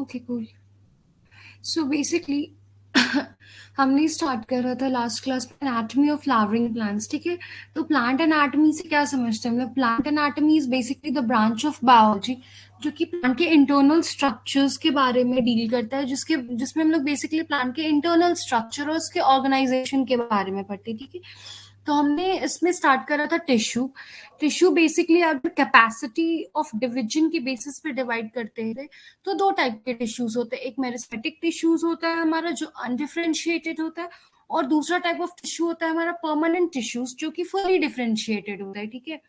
Okay cool. So basically हमने start करा था लास्ट क्लास में एनाटॉमी ऑफ फ्लावरिंग प्लांट्स, ठीक है। तो प्लांट एनाटॉमी से क्या समझते हैं हम लोग? Plant anatomy is basically the branch of biology जो कि प्लांट के इंटरनल स्ट्रक्चर्स के बारे में डील करता है, जिसमें हम लोग बेसिकली प्लांट के इंटरनल स्ट्रक्चर और उसके ऑर्गेनाइजेशन के बारे में पढ़ते हैं, ठीक है। तो हमने इसमें स्टार्ट करा था टिश्यू। टिश्यू बेसिकली अगर कैपेसिटी ऑफ डिवीजन के बेसिस पे डिवाइड करते हैं तो दो टाइप के टिश्यूज होते हैं। एक मेरिस्टेटिक टिश्यूज होता है हमारा जो अनडिफरेंशिएटेड होता है, और दूसरा टाइप ऑफ टिश्यू होता है हमारा परमानेंट टिश्यूज जो कि फुली डिफरेंशिएटेड होता है, ठीक है।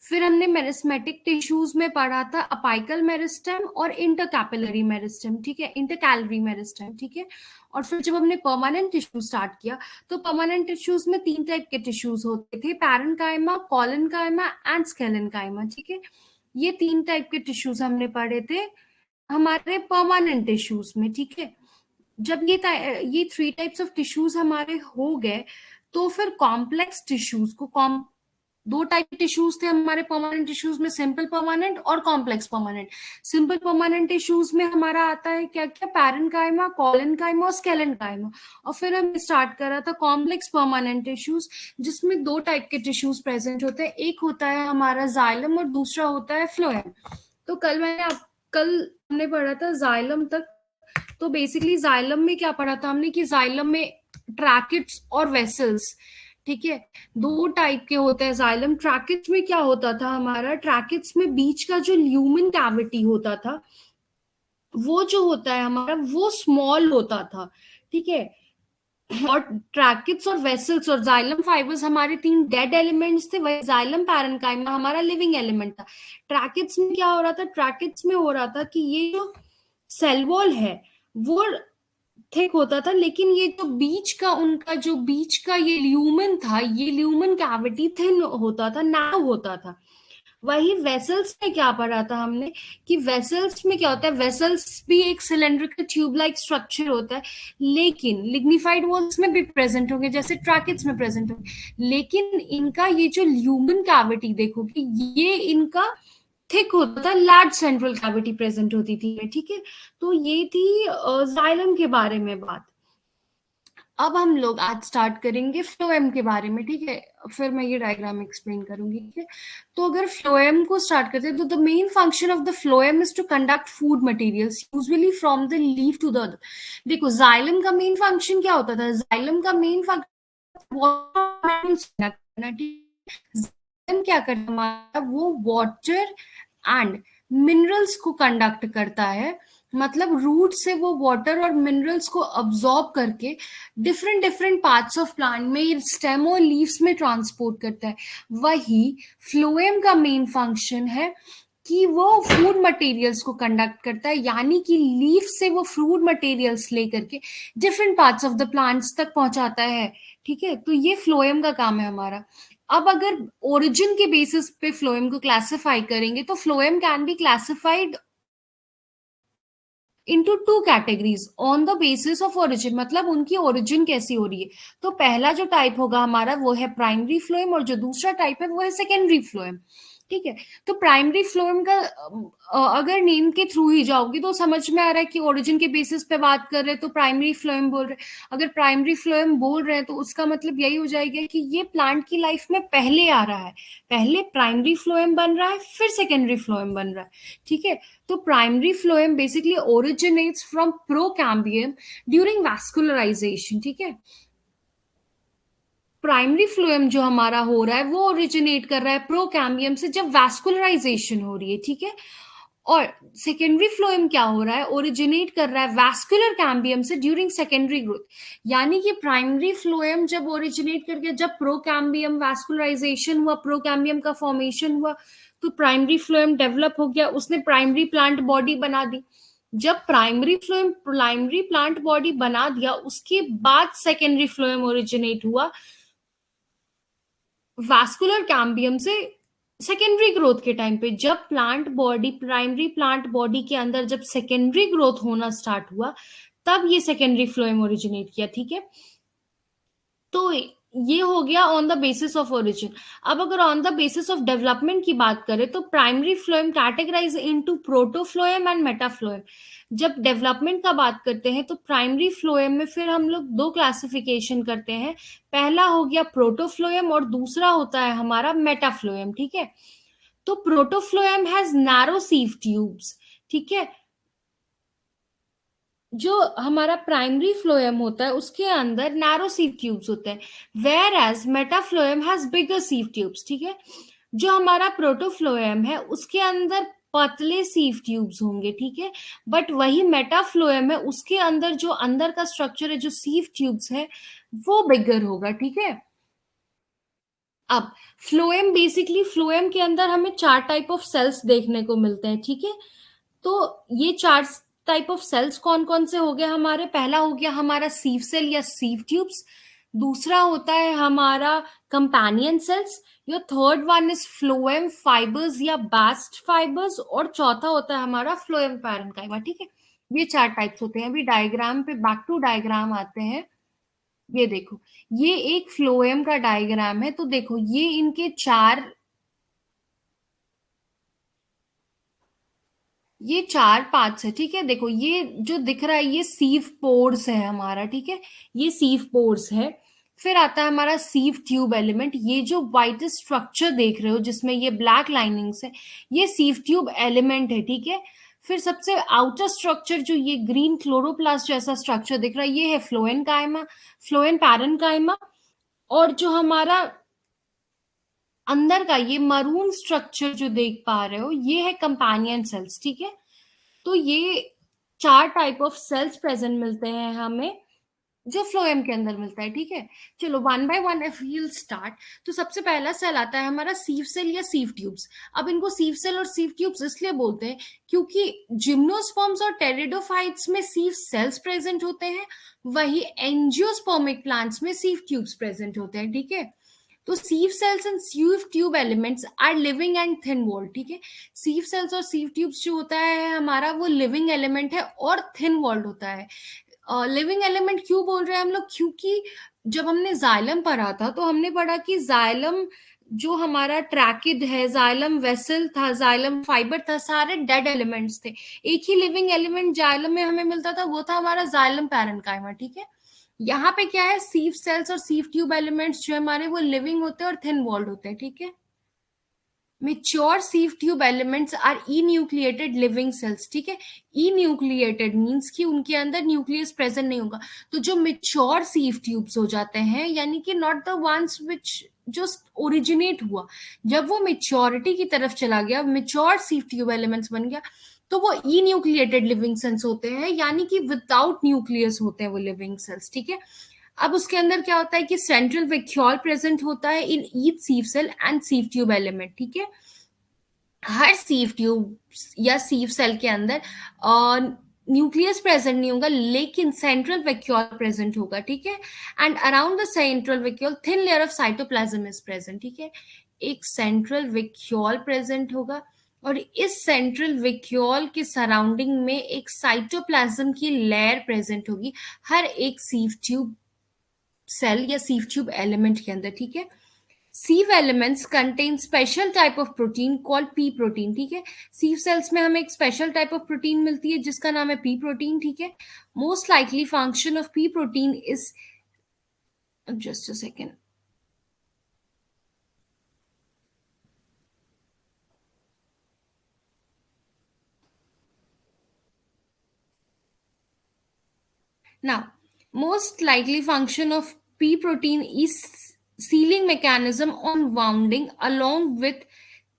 फिर हमने मेरिस्मेटिक टिश्यूज में पढ़ा था अपाइकल मेरिस्टेम और इंटरकैपिलरी मेरिस्टेम, ठीक है, इंटरकैलरी मेरिस्टेम, ठीक है। और फिर जब हमने परमानेंट टिश्यू स्टार्ट किया तो परमानेंट टिश्यूज में तीन टाइप के टिश्यूज होते थे, पैरेन्काइमा, कोलेनकाइमा एंड स्केलेनकाइमा, ठीक है। ये तीन टाइप के टिश्यूज हमने पढ़े थे हमारे परमानेंट टिश्यूज में, ठीक है। जब ये थ्री टाइप्स ऑफ टिश्यूज हमारे हो गए तो फिर कॉम्प्लेक्स टिश्यूज को दो टाइप के टिश्यूज थे हमारे परमानेंट टिश्यूज में, सिंपल परमानेंट और complex permanent. Simple permanent tissues में हमारा आता है क्या क्या? पैरेन्काइमा, कोलेनकाइमा और स्केलेनकाइमा। और फिर हमने स्टार्ट करा था कॉम्प्लेक्स परमानेंट टिश्यूज जिसमें दो टाइप के टिश्यूज प्रेजेंट होते हैं, एक होता है हमारा जाइलम और दूसरा होता है फ्लोएम। तो कल हमने पढ़ा था जाइलम तक। तो बेसिकली जाइलम में क्या पढ़ा था हमने कि जाइलम में ट्रैकिट्स और वेसल्स, ठीक है, दो टाइप के होते हैं जाइलम। ट्रैकिट्स में क्या होता था हमारा? ट्रैकिट्स में बीच का जो ल्यूमन कैविटी होता था वो जो होता है हमारा वो स्मॉल होता था, ठीक है। और ट्रैकिट्स और वेसल्स और जाइलम फाइबर्स हमारे तीन डेड एलिमेंट्स थे, वही जाइलम पैरेन्काइमा हमारा लिविंग एलिमेंट था। ट्रैकिट्स में क्या हो रहा था? ट्रैकिट्स में हो रहा था कि ये जो सेल वॉल है वो थिक होता था, लेकिन ये जो बीच का उनका जो बीच का ये ल्यूमन था, ये ल्यूमन कैविटी थिन होता था, नैरो होता था। वही वेसल्स में क्या पढ़ा था हमने कि वेसल्स में क्या होता है? वेसल्स भी एक सिलेंड्रिकल ट्यूब लाइक स्ट्रक्चर होता है, लेकिन लिग्निफाइड वॉल्स में भी प्रेजेंट होंगे जैसे ट्रैकिट्स में प्रेजेंट होंगे, लेकिन इनका ये जो ल्यूमन कैविटी देखो कि ये इनका थिक होता था, लार्ज सेंट्रल कैविटी प्रेजेंट होती थी, ठीक है। तो ये थी जाइलम के बारे में बात। अब हम लोग आज स्टार्ट करेंगे फ्लोएम के बारे में, ठीक है। फिर मैं ये डायग्राम एक्सप्लेन करूंगी, ठीक है। तो अगर फ्लोएम को स्टार्ट करते हैं तो the main function of the phloem is to conduct food materials usually from the leaf to the. देखो जाइलम का मेन फंक्शन क्या होता था? जाइलम का मेन फंक्शन क्या करता हमारा? वो वाटर एंड मिनरल्स को कंडक्ट करता है, मतलब रूट से वो वाटर और मिनरल्स को अब्सॉर्ब करके different different parts of plant में स्टेम और लीव्स में ट्रांसपोर्ट करता है। वही फ्लोएम का मेन फंक्शन है कि वो फूड मटेरियल्स को कंडक्ट करता है, यानी कि लीफ से वो फूड मटेरियल्स लेकर के different parts of the plants तक पहुंचाता है, ठीक है। तो ये फ्लोएम का काम है हमारा। अब अगर ओरिजिन के बेसिस पे फ्लोएम को क्लासिफाई करेंगे तो phloem can be classified into two categories on the basis of origin, मतलब उनकी ओरिजिन कैसी हो रही है। तो पहला जो टाइप होगा हमारा वो है प्राइमरी फ्लोएम, और जो दूसरा टाइप है वो है सेकेंडरी फ्लोएम, ठीक है। तो प्राइमरी फ्लोएम का अगर नेम के थ्रू ही जाओगी तो समझ में आ रहा है कि ओरिजिन के बेसिस पे बात कर रहे हैं तो प्राइमरी फ्लोएम बोल रहे हैं। अगर प्राइमरी फ्लोएम बोल रहे हैं तो उसका मतलब यही हो जाएगा कि ये प्लांट की लाइफ में पहले आ रहा है, पहले प्राइमरी फ्लोएम बन रहा है फिर सेकेंडरी फ्लोएम बन रहा है, ठीक है। तो primary phloem basically originates from procambium during vascularisation, ठीक है। प्राइमरी फ्लोएम जो हमारा हो रहा है वो ओरिजिनेट कर रहा है प्रोकैम्बियम से जब वैस्कुलराइजेशन हो रही है, ठीक है। और सेकेंडरी फ्लोएम क्या हो रहा है? ओरिजिनेट कर रहा है वैस्कुलर कैम्बियम से ड्यूरिंग सेकेंडरी ग्रोथ। यानी कि प्राइमरी फ्लोएम जब ओरिजिनेट करके जब प्रोकैम्बियम वैस्कुलराइजेशन हुआ, प्रोकैम्बियम का फॉर्मेशन हुआ, तो प्राइमरी फ्लोएम डेवलप हो गया, उसने प्राइमरी प्लांट बॉडी बना दी। जब primary phloem primary plant body बना दिया उसके बाद सेकेंडरी फ्लोएम ओरिजिनेट हुआ वैस्कुलर कैम्बियम से सेकेंडरी ग्रोथ के टाइम पे। जब plant body primary plant body के अंदर जब सेकेंडरी ग्रोथ होना स्टार्ट हुआ तब ये सेकेंडरी फ्लोएम ओरिजिनेट किया, ठीक है। तो ये हो गया on the basis of origin. अब अगर on the basis of development की बात करें तो primary phloem categorise into protophloem and metaphloem. जब डेवलपमेंट का बात करते हैं तो प्राइमरी फ्लोएम में फिर हम लोग दो क्लासिफिकेशन करते हैं। पहला हो गया प्रोटोफ्लोएम और दूसरा होता है हमारा मेटाफ्लोएम, ठीक है। तो प्रोटोफ्लोएम हैज नैरो सीव ट्यूब्स, ठीक है। जो हमारा प्राइमरी फ्लोएम होता है उसके अंदर नैरो सीव ट्यूब्स होते हैं, whereas metaphloem has bigger sieve tubes, ठीक है। जो हमारा प्रोटोफ्लोएम है उसके अंदर पतले सीव ट्यूब्स होंगे, ठीक है। बट वही मेटाफ्लोएम है उसके अंदर जो अंदर का स्ट्रक्चर है, जो सीव ट्यूब्स है, वो बिगर होगा, ठीक है। अब फ्लोएम, बेसिकली फ्लोएम के अंदर हमें चार टाइप ऑफ सेल्स देखने को मिलते हैं, ठीक है। तो ये चार टाइप ऑफ सेल्स कौन कौन से हो गए हमारे? पहला हो गया हमारा सीव सेल या सीव ट्यूब्स, दूसरा होता है हमारा companion cells, your third one is phloem fibres या बास्ट फाइबर्स, और चौथा होता है हमारा फ्लोएम पैरेन्काइमा, ठीक है। ये चार टाइप्स होते हैं। अभी डायग्राम पे बैक टू डायग्राम आते हैं। ये देखो, ये एक फ्लोएम का डायग्राम है। तो देखो ये इनके चार पार्ट्स है, ठीक है। देखो ये जो दिख रहा है ये सीव पोर्स है हमारा, ठीक है। ये सीव पोर्स है। फिर आता है हमारा सीव ट्यूब एलिमेंट। ये जो व्हाइट स्ट्रक्चर देख रहे हो जिसमें ये ब्लैक लाइनिंग्स है, ये सीव ट्यूब एलिमेंट है, ठीक है। फिर सबसे आउटर स्ट्रक्चर जो ये ग्रीन क्लोरोप्लास्ट जैसा स्ट्रक्चर दिख रहा है, ये है फ्लोएम काइमा, फ्लोएम पैरेन्काइमा। और जो हमारा अंदर का ये मरून स्ट्रक्चर जो देख पा रहे हो, ये है कंपेनियन सेल्स, ठीक है। तो ये चार टाइप ऑफ सेल्स प्रेजेंट मिलते हैं हमें, जो फ्लोएम के अंदर मिलता है, ठीक है। चलो one by one if we'll start. तो सबसे पहला सेल आता है हमारा सीव सेल या सीव ट्यूब्स। अब इनको सीव सेल और सीव ट्यूब्स इसलिए बोलते हैं क्योंकि जिम्नोस्पर्म्स और टेरिडोफाइट्स में सीव सेल्स प्रेजेंट होते हैं, वही एंजियोस्पर्मिक प्लांट्स में सीव ट्यूब्स प्रेजेंट होते हैं, ठीक है। तो sieve cells and sieve tube elements are living and thin walled, ठीक है। सीव सेल्स और सीव ट्यूब्स जो होता है हमारा, वो लिविंग एलिमेंट है और थिन वॉल्ड होता है। लिविंग एलिमेंट क्यों बोल रहे हैं हम लोग? क्योंकि जब हमने जाइलम पढ़ा था तो हमने पढ़ा कि जाइलम जो हमारा ट्रैकिड है, जाइलम वेसल था, जाइलम फाइबर था, सारे डेड एलिमेंट्स थे। एक ही लिविंग एलिमेंट जाइलम में हमें मिलता था, वो था हमारा जाइलम पैरेन्काइमा, ठीक है। यहाँ पे क्या है, सीव सेल्स और सीव ट्यूब एलिमेंट्स जो हमारे वो लिविंग होते हैं और थिन वॉल्ड होते हैं, ठीक है। Mature sieve tube elements are enucleated living cells, ठीक है। इन्यूक्लिएटेड मींस कि उनके अंदर न्यूक्लियस प्रेजेंट नहीं होगा। तो जो मेच्योर सीव ट्यूब्स हो जाते हैं, यानी कि नॉट द वंस विच जो ओरिजिनेट हुआ, जब वो मेच्योरिटी की तरफ चला गया, मेच्योर सीव ट्यूब एलिमेंट्स बन गया, तो वो इन्यूक्लिएटेड लिविंग सेल्स होते हैं, यानी कि विदाउट न्यूक्लियस होते हैं वो लिविंग सेल्स, ठीक है। अब उसके अंदर क्या होता है कि सेंट्रल वैक्यूल प्रेजेंट होता है in each sieve cell and sieve tube element, ठीक है। हर सीव ट्यूब या सीव सेल के अंदर न्यूक्लियस प्रेजेंट नहीं होगा, लेकिन सेंट्रल वैक्यूल प्रेजेंट होगा, ठीक है। And around the central vacuole thin layer of cytoplasm is present, ठीक है। एक सेंट्रल वैक्यूल प्रेजेंट होगा और इस सेंट्रल वैक्यूल के सराउंडिंग में एक साइटोप्लाज्म की लेयर प्रेजेंट होगी हर एक सीव ट्यूब सेल या सीव ट्यूब एलिमेंट के अंदर, ठीक है। Sieve elements contain special type of protein called P protein, ठीक है। सीव सेल्स में हमें एक स्पेशल टाइप ऑफ प्रोटीन मिलती है जिसका नाम है पी प्रोटीन, ठीक है। Most likely function of P protein is, just a second, now most likely function of pea protein is sealing mechanism on wounding along with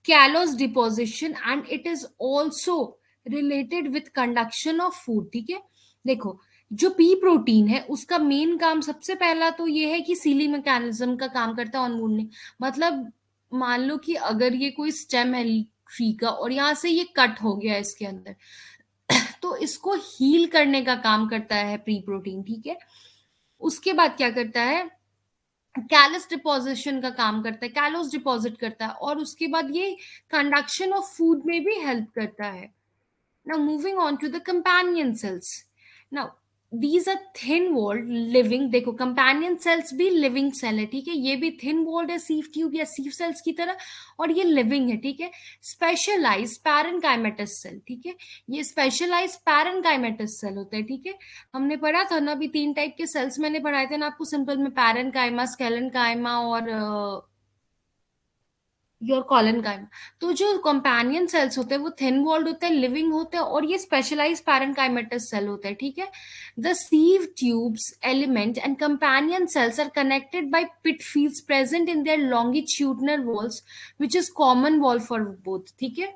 callose deposition and it is also related with conduction of food, ठीक है। देखो, जो P protein है उसका main काम सबसे पहला तो ये है कि सीलिंग मैकेनिज्म का काम करता है ऑन वुंडिंग। मतलब मान लो कि अगर ये कोई स्टेम है ट्री का और यहाँ से ये कट हो गया इसके अंदर, तो इसको हील करने का काम करता है प्री प्रोटीन, ठीक है। उसके बाद क्या करता है, कैलस डिपोजिशन का काम करता है, कैलोस डिपॉजिट करता है, और उसके बाद ये कंडक्शन ऑफ फूड में भी हेल्प करता है। Now moving on to the companion cells. Now these are thin walled living, देखो कंपेनियन सेल्स भी लिविंग सेल है, ठीक है, ये भी थिन वॉल्ड है सीव ट्यूब या सीव सेल्स की तरह, और ये लिविंग है, ठीक है। स्पेशलाइज पैरेनकाइमेटस सेल, ठीक है, ये स्पेशलाइज पैरेनकाइमेटस सेल होते हैं, ठीक है। हमने पढ़ा था ना अभी 3 टाइप के सेल्स मैंने पढ़ाए थे ना आपको सिंपल में, पैरेनकाइमा, स्केलेनकाइमा और योर कॉलन काइमा। तो जो कंपेनियन सेल्स होते हैं वो थिन वॉल्ड होते हैं, लिविंग होते हैं, और ये स्पेशलाइज पैरेनकाइमेटस सेल होते हैं, ठीक है। The sieve tubes element and companion cells are connected by pit fields present in their longitudinal walls which is common wall for both, ठीक है।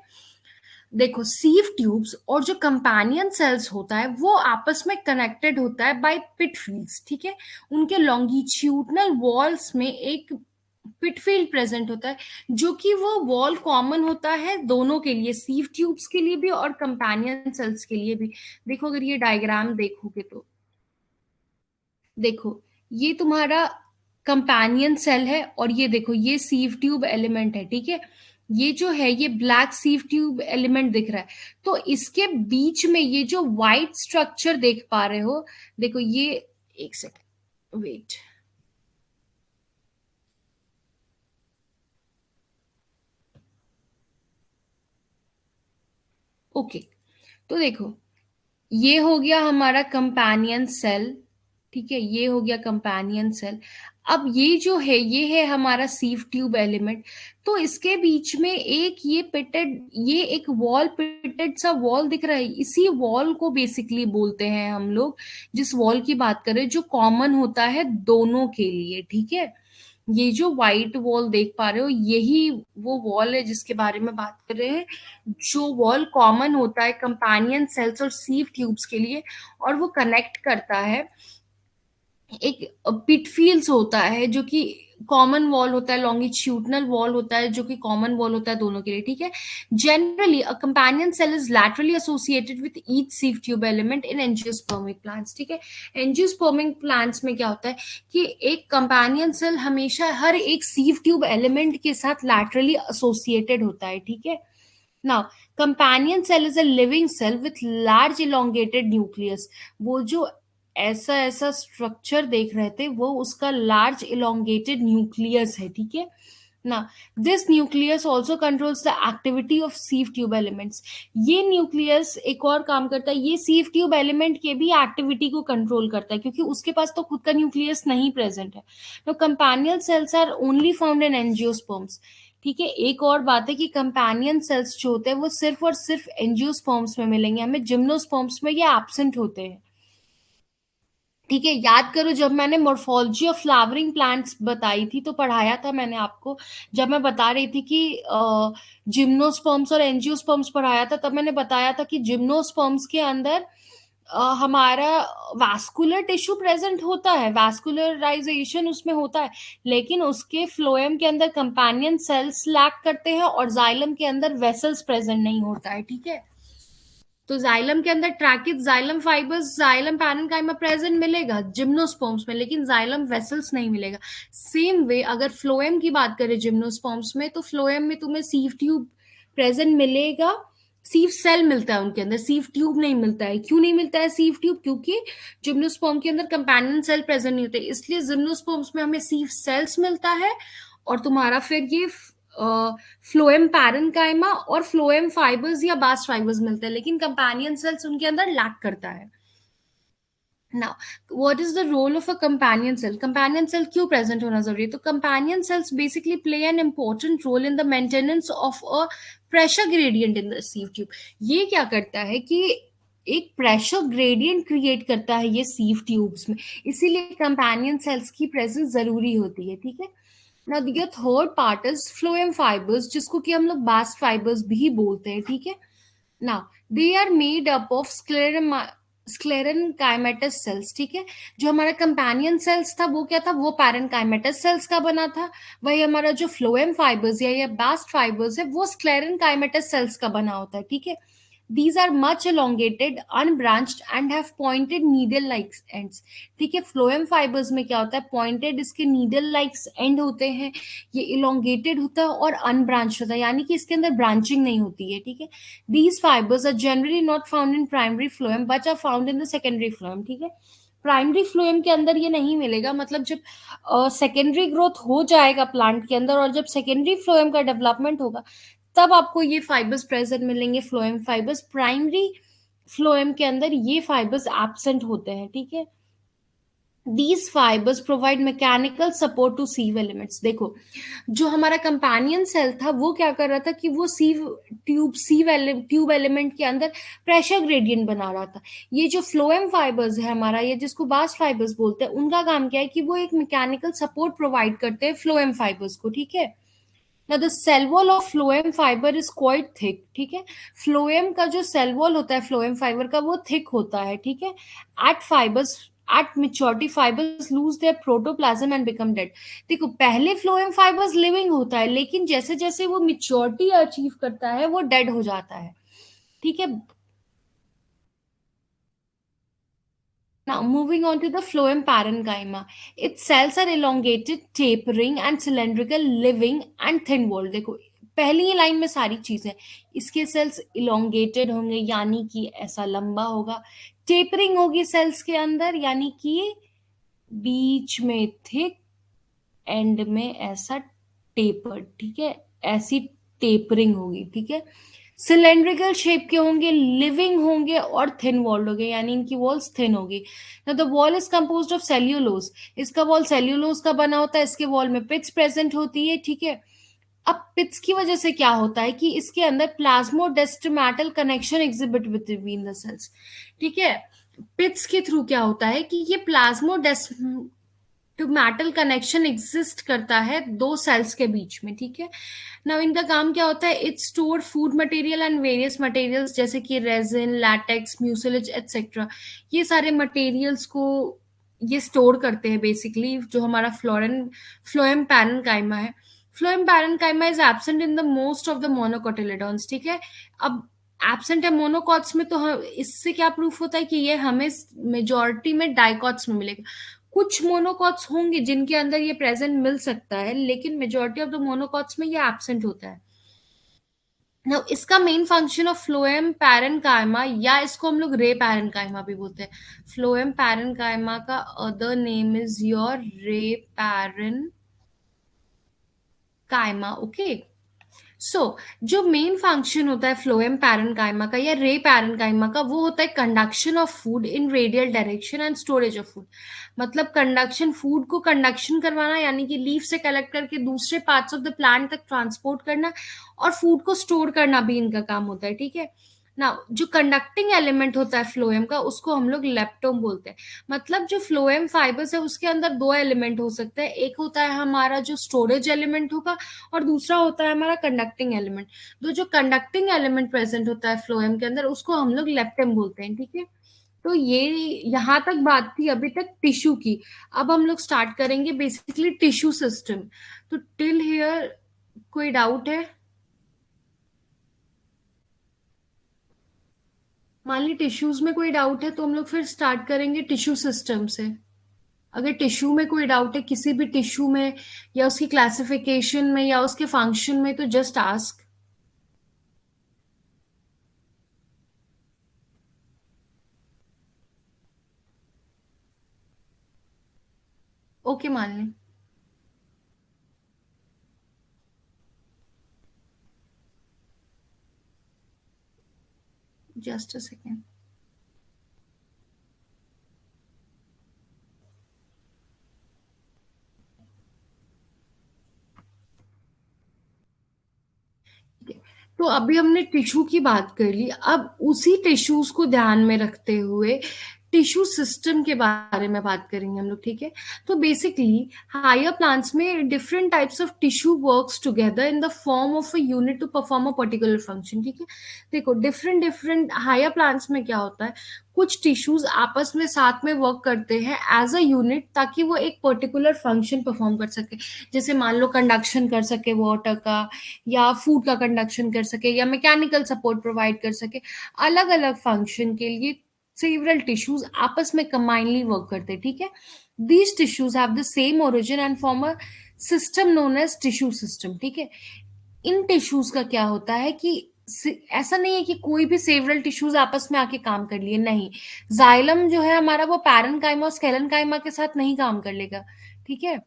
देखो सीव ट्यूब्स और जो कंपेनियन सेल्स होता है वो आपस में कनेक्टेड होता है बाय पिट फील्ड्स, ठीक है। उनके लॉन्गिट्यूडनल वॉल्स में एक पिटफील्ड प्रेजेंट होता है, जो कि वो वॉल कॉमन होता है दोनों के लिए, सीव ट्यूब्स के लिए भी और कंपेनियन सेल्स के लिए भी। देखो अगर ये डायग्राम देखोगे तो देखो, ये तुम्हारा कंपेनियन सेल है और ये देखो ये सीव ट्यूब एलिमेंट है, ठीक है। ये जो है ये ब्लैक सीव ट्यूब एलिमेंट दिख रहा है, तो इसके बीच में ये जो व्हाइट स्ट्रक्चर देख पा रहे हो, देखो ये, एक सेकेंड वेट, ओके। तो देखो ये हो गया हमारा कंपेनियन सेल, ठीक है, ये हो गया कंपेनियन सेल। अब ये जो है ये है हमारा सीव ट्यूब एलिमेंट। तो इसके बीच में एक ये पिटेड, ये एक वॉल, पिटेड सा वॉल दिख रहा है, इसी वॉल को बेसिकली बोलते हैं हम लोग, जिस वॉल की बात करें जो कॉमन होता है दोनों के लिए, ठीक है। ये जो व्हाइट वॉल देख पा रहे हो यही वो वॉल है जिसके बारे में बात कर रहे हैं, जो वॉल कॉमन होता है कंपेनियन सेल्स और सीव ट्यूब्स के लिए, और वो कनेक्ट करता है, एक पिटफील्स होता है जो कि कॉमन वॉल होता है, लॉन्गिट्यूडनल वॉल होता है जो कि कॉमन वॉल होता है दोनों के लिए, ठीक है। Generally a companion cell is laterally associated with each sieve tube element in angiospermic plants, ठीक है। एंजियोस्पर्मिक प्लांट्स में क्या होता है कि एक कंपेनियन सेल हमेशा हर एक सीव ट्यूब एलिमेंट के साथ लैटरली एसोसिएटेड होता है, ठीक है। Now, companion cell is a living cell with large elongated nucleus. वो जो ऐसा ऐसा स्ट्रक्चर देख रहे थे वो उसका लार्ज elongated न्यूक्लियस है, ठीक है ना। This nucleus also controls the activity of सीव tube elements. ये न्यूक्लियस एक और काम करता है, ये सीव ट्यूब एलिमेंट के भी एक्टिविटी को कंट्रोल करता है क्योंकि उसके पास तो खुद का न्यूक्लियस नहीं प्रेजेंट है। तो companion cells are only found in angiosperms, ठीक है। एक और बात है कि कंपेनियन सेल्स जो होते हैं वो सिर्फ और सिर्फ एंजियोस्पर्म्स में मिलेंगे, हमें जिम्नोस्पर्म्स में ये एब्सेंट होते हैं, ठीक है। याद करो जब मैंने मॉर्फोलॉजी ऑफ फ्लावरिंग प्लांट्स बताई थी तो पढ़ाया था मैंने आपको, जब मैं बता रही थी कि जिम्नोस्पर्म्स और एंजियोस्पर्म्स पढ़ाया था, तब मैंने बताया था कि जिम्नोस्पर्म्स के अंदर हमारा वास्कुलर टिश्यू प्रेजेंट होता है, वास्कुलराइजेशन उसमें होता है, लेकिन उसके फ्लोएम के अंदर कंपेनियन सेल्स लैक करते हैं और जाइलम के अंदर वेसल्स प्रेजेंट नहीं होता है, ठीक है। तो जाइलम के अंदर tracheid xylem fibres, xylem parenchyma present मिलेगा जिम्नोस्पर्म्स में, लेकिन जाइलम वेसल्स नहीं मिलेगा। सेम वे अगर फ्लोएम की बात करें जिम्नोस्पर्म्स में, तो फ्लोएम में तुम्हें सीव ट्यूब प्रेजेंट मिलेगा, सीव सेल मिलता है उनके अंदर, सीव ट्यूब नहीं मिलता है। क्यों नहीं मिलता है सीव ट्यूब? क्योंकि जिम्नोस्पर्म के अंदर कंपेनियन सेल प्रेजेंट नहीं होते, इसलिए जिम्नोस्पर्म्स में हमें सीव सेल्स मिलता है, और तुम्हारा फिर ये फ्लोएम पैरेन्काइमा और फ्लोएम फाइबर्स या बास्ट फाइबर्स मिलते हैं, लेकिन कंपेनियन सेल्स उनके अंदर लैक करता है। Now, what is the role of a companion cell? Companion cell क्यों present होना जरूरी है? तो companion cells basically play an important role in the maintenance of a pressure gradient in the sieve tube. ये क्या करता है कि एक प्रेशर ग्रेडियंट क्रिएट करता है ये सीव ट्यूब्स में, इसीलिए कंपेनियन सेल्स की प्रेजेंस जरूरी होती है, ठीक है। Now the third part is phloem fibres, जिसको कि हम लोग बास्ट फाइबर्स भी बोलते हैं, ठीक है। Now they are made up of sclerenchymatous cells, ठीक है। जो हमारा कंपेनियन सेल्स था वो क्या था, वो पैरेनकाइमेटस सेल्स का बना था। वही हमारा जो फ्लोएम फाइबर्स या बास्ट फाइबर्स है वो स्क्लेरेनकाइमेटस सेल्स का बना होता है, ठीक है। These are much elongated, unbranched and have pointed needle like ends. ठीक है, फ्लोएम फाइबर्स में क्या होता है, पॉइंटेड इसके नीडल लाइक एंड होते हैं, ये इलोंगेटेड होता है और अनब्रांच होता है, यानी कि इसके अंदर ब्रांचिंग नहीं होती है। ठीक है, these fibres are generally not found in primary phloem but are found in the secondary phloem. ठीक है, प्राइमरी फ्लोएम के अंदर ये नहीं मिलेगा, मतलब जब सेकेंडरी ग्रोथ हो जाएगा प्लांट के अंदर और जब सेकेंडरी फ्लोएम का डेवलपमेंट होगा तब आपको ये फाइबर्स प्रेजेंट मिलेंगे, फ्लोएम फाइबर्स। प्राइमरी फ्लोएम के अंदर ये फाइबर्स एब्सेंट होते हैं। ठीक है, these fibres provide mechanical support to sieve elements. देखो, जो हमारा कंपेनियन सेल था वो क्या कर रहा था कि वो ट्यूब एलिमेंट के अंदर प्रेशर ग्रेडियंट बना रहा था। ये जो फ्लोएम फाइबर्स है हमारा, ये जिसको बास्ट फाइबर्स बोलते हैं, उनका काम क्या है कि वो एक मैकेनिकल सपोर्ट प्रोवाइड करते हैं फ्लोएम फाइबर्स को। ठीक है, ना the cell wall of phloem fibre is quite thick. ठीक है, फ्लोएम का जो सेल वॉल होता है फ्लोएम फाइबर का वो थिक होता है। ठीक है, at fibres at maturity fibres lose their protoplasm and become dead. देखो, पहले फ्लोएम फाइबर्स लिविंग होता है, लेकिन जैसे जैसे वो मेच्योरिटी अचीव करता है वो डेड हो जाता है। ठीक है, now, moving on to the phloem parenchyma. Its cells are elongated, tapering and cylindrical, living and thin walled. देखो, पहली ही लाइन में सारी चीजें, इसके सेल्स इलोंगेटेड होंगे यानी कि ऐसा लंबा होगा, टेपरिंग होगी सेल्स के अंदर यानी कि बीच में थिक, एंड में ऐसा टेपर्ड। ठीक है, ऐसी टेपरिंग होगी। ठीक है, सिलेंड्रिकल शेप के होंगे, लिविंग होंगे और थिन वॉल्ड होंगे, यानी इनकी वॉल्स थिन होगी। ना the wall is composed of cellulose. इसका वॉल सेल्यूलोज का बना होता है, इसके वॉल में पिट्स प्रेजेंट होती है। ठीक है, अब पिट्स की वजह से क्या होता है कि इसके अंदर plasmodesmatal connection exhibit between the cells. ठीक है, पिट्स के थ्रू क्या होता है कि ये टू मेटल कनेक्शन एग्जिस्ट करता है दो सेल्स के बीच में। ठीक है, नाउ इनका काम क्या होता है, it store food material and various materials जैसे कि रेजिन, लैटेक्स, म्यूसिलेज एटसेट्रा। ये सारे मटेरियल्स को ये स्टोर करते हैं बेसिकली, जो हमारा फ्लोएम पैरेन्काइमा है। Phloem parenchyma is absent in the most of the monocotyledons. ठीक है, अब एब्सेंट है मोनोकॉट्स में, तो इससे क्या प्रूफ होता है कि ये हमें मेजोरिटी में डाइकॉट्स में मिलेगा। कुछ मोनोकॉट्स होंगे जिनके अंदर ये प्रेजेंट मिल सकता है, लेकिन मेजोरिटी ऑफ द मोनोकॉट्स में ये एब्सेंट होता है। Now, इसका main function of phloem parenchyma, या इसको हम लोग रे पैरेन्काइमा भी बोलते हैं। फ्लोएम पैरेन्काइमा का अदर नेम इज योर रे पैरेन्काइमा। ओके, सो जो मेन फंक्शन होता है फ्लोएम पैरेन्काइमा का या रे पैरेन्काइमा का, वो होता है conduction of food in radial direction and storage of food. मतलब कंडक्शन, फूड को कंडक्शन करवाना यानी कि लीफ से कलेक्ट करके दूसरे पार्ट्स ऑफ द प्लांट तक ट्रांसपोर्ट करना, और फूड को स्टोर करना भी इनका काम होता है। ठीक है, ना जो कंडक्टिंग एलिमेंट होता है फ्लोएम का उसको हम लोग लेप्टोम बोलते हैं। मतलब जो फ्लोएम फाइबर्स है उसके अंदर दो एलिमेंट हो सकते हैं, एक होता है हमारा जो स्टोरेज एलिमेंट होगा और दूसरा होता है हमारा कंडक्टिंग एलिमेंट। तो जो कंडक्टिंग एलिमेंट प्रेजेंट होता है फ्लोएम के अंदर उसको हम लोग लेप्टम बोलते हैं। ठीक है, तो ये यहाँ तक बात थी अभी तक टिश्यू की। अब हम लोग स्टार्ट करेंगे बेसिकली टिश्यू सिस्टम। तो टिल हियर कोई डाउट है? मान ली टिश्यूज में कोई डाउट है तो हम लोग फिर स्टार्ट करेंगे टिश्यू सिस्टम से। अगर टिश्यू में कोई डाउट है, किसी भी टिश्यू में या उसकी क्लासिफिकेशन में या उसके फंक्शन में, तो जस्ट आस्क। ओके, मान लें। Just a second. तो अभी हमने टिश्यू की बात कर ली, अब उसी टिश्यूज को ध्यान में रखते हुए टिश्यू सिस्टम के बारे में बात करेंगे हम लोग, ठीक है। तो बेसिकली हायर प्लांट्स में different types of tissue works together in the form of a unit to perform a particular function, ठीक है। देखो डिफरेंट डिफरेंट हायर प्लांट्स में क्या होता है, कुछ टिश्यूज आपस में साथ में वर्क करते हैं एज अ यूनिट, ताकि वो एक पर्टिकुलर फंक्शन परफॉर्म कर सके। जैसे मान लो कंडक्शन कर सके वाटर का, या फूड का कंडक्शन कर सके, या मैकेनिकल सपोर्ट प्रोवाइड कर सके। अलग अलग फंक्शन के लिए several tissues आपस में combinedly work करते हैं, ठीक है। These tissues have the same origin and form a system known as tissue system, ठीक है। इन टिश्यूज का क्या होता है कि ऐसा नहीं है कि कोई भी सेवरल टिश्यूज आपस में आके काम कर लिए, नहीं। जाइलम जो है हमारा वो पैरेन्काइमा और स्केलेन्काइमा के साथ नहीं काम कर लेगा, ठीक है।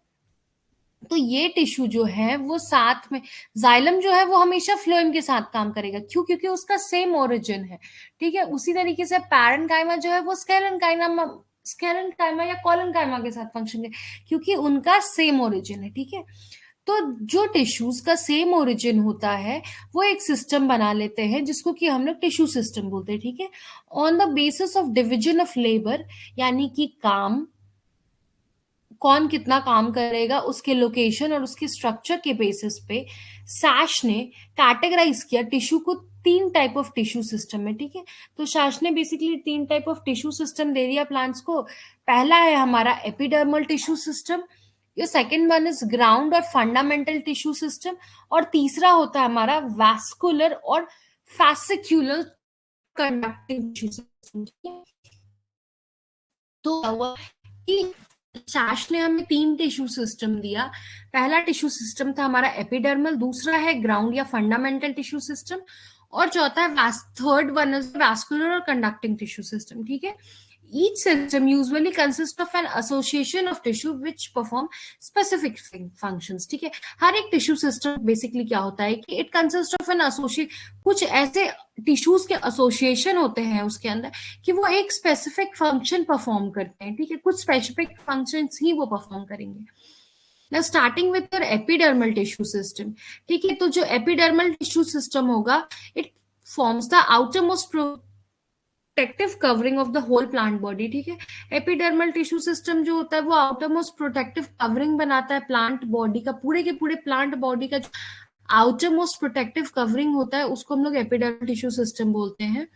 तो ये टिश्यू जो है वो साथ में, जाइलम जो है वो हमेशा फ्लोएम के साथ काम करेगा, क्यों? क्योंकि उसका सेम ओरिजिन है, ठीक है। उसी तरीके से पैरेन्काइमा जो है वो स्केलेन्काइमा या कोलेन्काइमा के साथ फंक्शन करे, क्योंकि उनका सेम ओरिजिन है, ठीक है। तो जो टिश्यूज का सेम ओरिजिन होता है वो एक सिस्टम बना लेते हैं, जिसको कि हम लोग टिश्यू सिस्टम बोलते हैं, ठीक है। On the basis of division of labour, यानी कि काम, कौन कितना काम करेगा उसके लोकेशन और उसके स्ट्रक्चर के बेसिस पे सैश ने कैटेगराइज किया टिश्यू को तीन टाइप ऑफ टिश्यू सिस्टम में, ठीक है। तो सैश ने बेसिकली तीन टाइप ऑफ टिश्यू सिस्टम दे दिया प्लांट्स को। पहला है हमारा एपिडर्मल टिश्यू सिस्टम, ये सेकेंड वन इज ग्राउंड और फंडामेंटल टिश्यू सिस्टम, और तीसरा होता है हमारा वैस्कुलर और फैसिक्यूलर कंडक्टिंग टिश्यू सिस्टम, ठीक है। तो क्या हुआ कि सैश ने हमें तीन टिश्यू सिस्टम दिया। पहला टिश्यू सिस्टम था हमारा एपिडर्मल, दूसरा है ग्राउंड या फंडामेंटल टिश्यू सिस्टम, और चौथा है थर्ड वन इज वैस्कुलर और कंडक्टिंग टिश्यू सिस्टम, ठीक है। Each system usually consists of an association of tissue which perform specific functions, ठीक है। हर एक टिश्यू सिस्टम बेसिकली क्या होता है कि it consist of an associate, कुछ ऐसे टिश्यूज के एसोसिएशन होते हैं उसके अंदर कि वो एक स्पेसिफिक फंक्शन परफॉर्म करते हैं, ठीक है। कुछ स्पेसिफिक फंक्शंस ही वो परफॉर्म करेंगे। Now starting with your epidermal tissue system, ठीक है। तो जो एपिडर्मल टिश्यू सिस्टम होगा, it forms the outermost protective covering of the whole plant body, ठीक है। एपिडर्मल टिश्यू सिस्टम जो होता है वो आउटरमोस्ट प्रोटेक्टिव कवरिंग बनाता है प्लांट बॉडी का, पूरे के पूरे प्लांट बॉडी का जो आउटरमोस्ट प्रोटेक्टिव कवरिंग होता है उसको हम लोग एपिडर्मल टिश्यू सिस्टम बोलते हैं।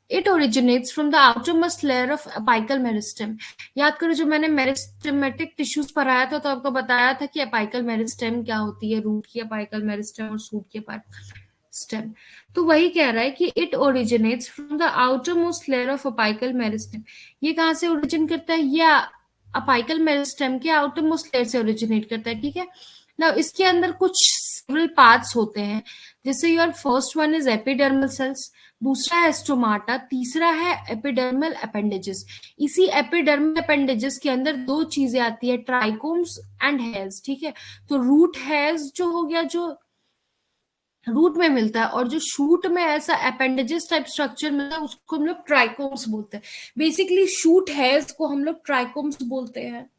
It originates from the outermost layer of apical meristem. याद करो जब मैंने मेरिस्टेमेटिक टिश्यूज पढ़ाया था तो आपको बताया था कि अपाइकल मेरिस्टेम क्या होती है, रूट की अपाइकल मेरिस्टेम और सूट की अपाइकल स्टेम। तो वही कह रहा है कि it originates from the outer most layer of apical meristem. ये कहाँ से ओरिजिन करता है? ये अपाइकल मेरिस्टेम के आउटर मोस्ट लेयर से ओरिजिनेट करता है, ठीक है ना। इसके अंदर कुछ सेवरल पार्ट्स होते हैं, जैसे your first one is epidermal cells, दूसरा है स्टोमाटा, तीसरा है एपिडर्मल अपेंडेजेस। इसी एपिडर्मल अपेंडेजेस के अंदर दो चीजें आती है, ट्राइकोम्स एंड हेयर्स, ठीक है। तो रूट हेयर्स जो हो गया जो रूट में मिलता है, और जो शूट में ऐसा अपेंडेजेस टाइप स्ट्रक्चर मिलता है उसको हम लोग ट्राइकोम्स बोलते हैं। बेसिकली शूट हेयर्स को हम लोग ट्राइकोम्स बोलते हैं।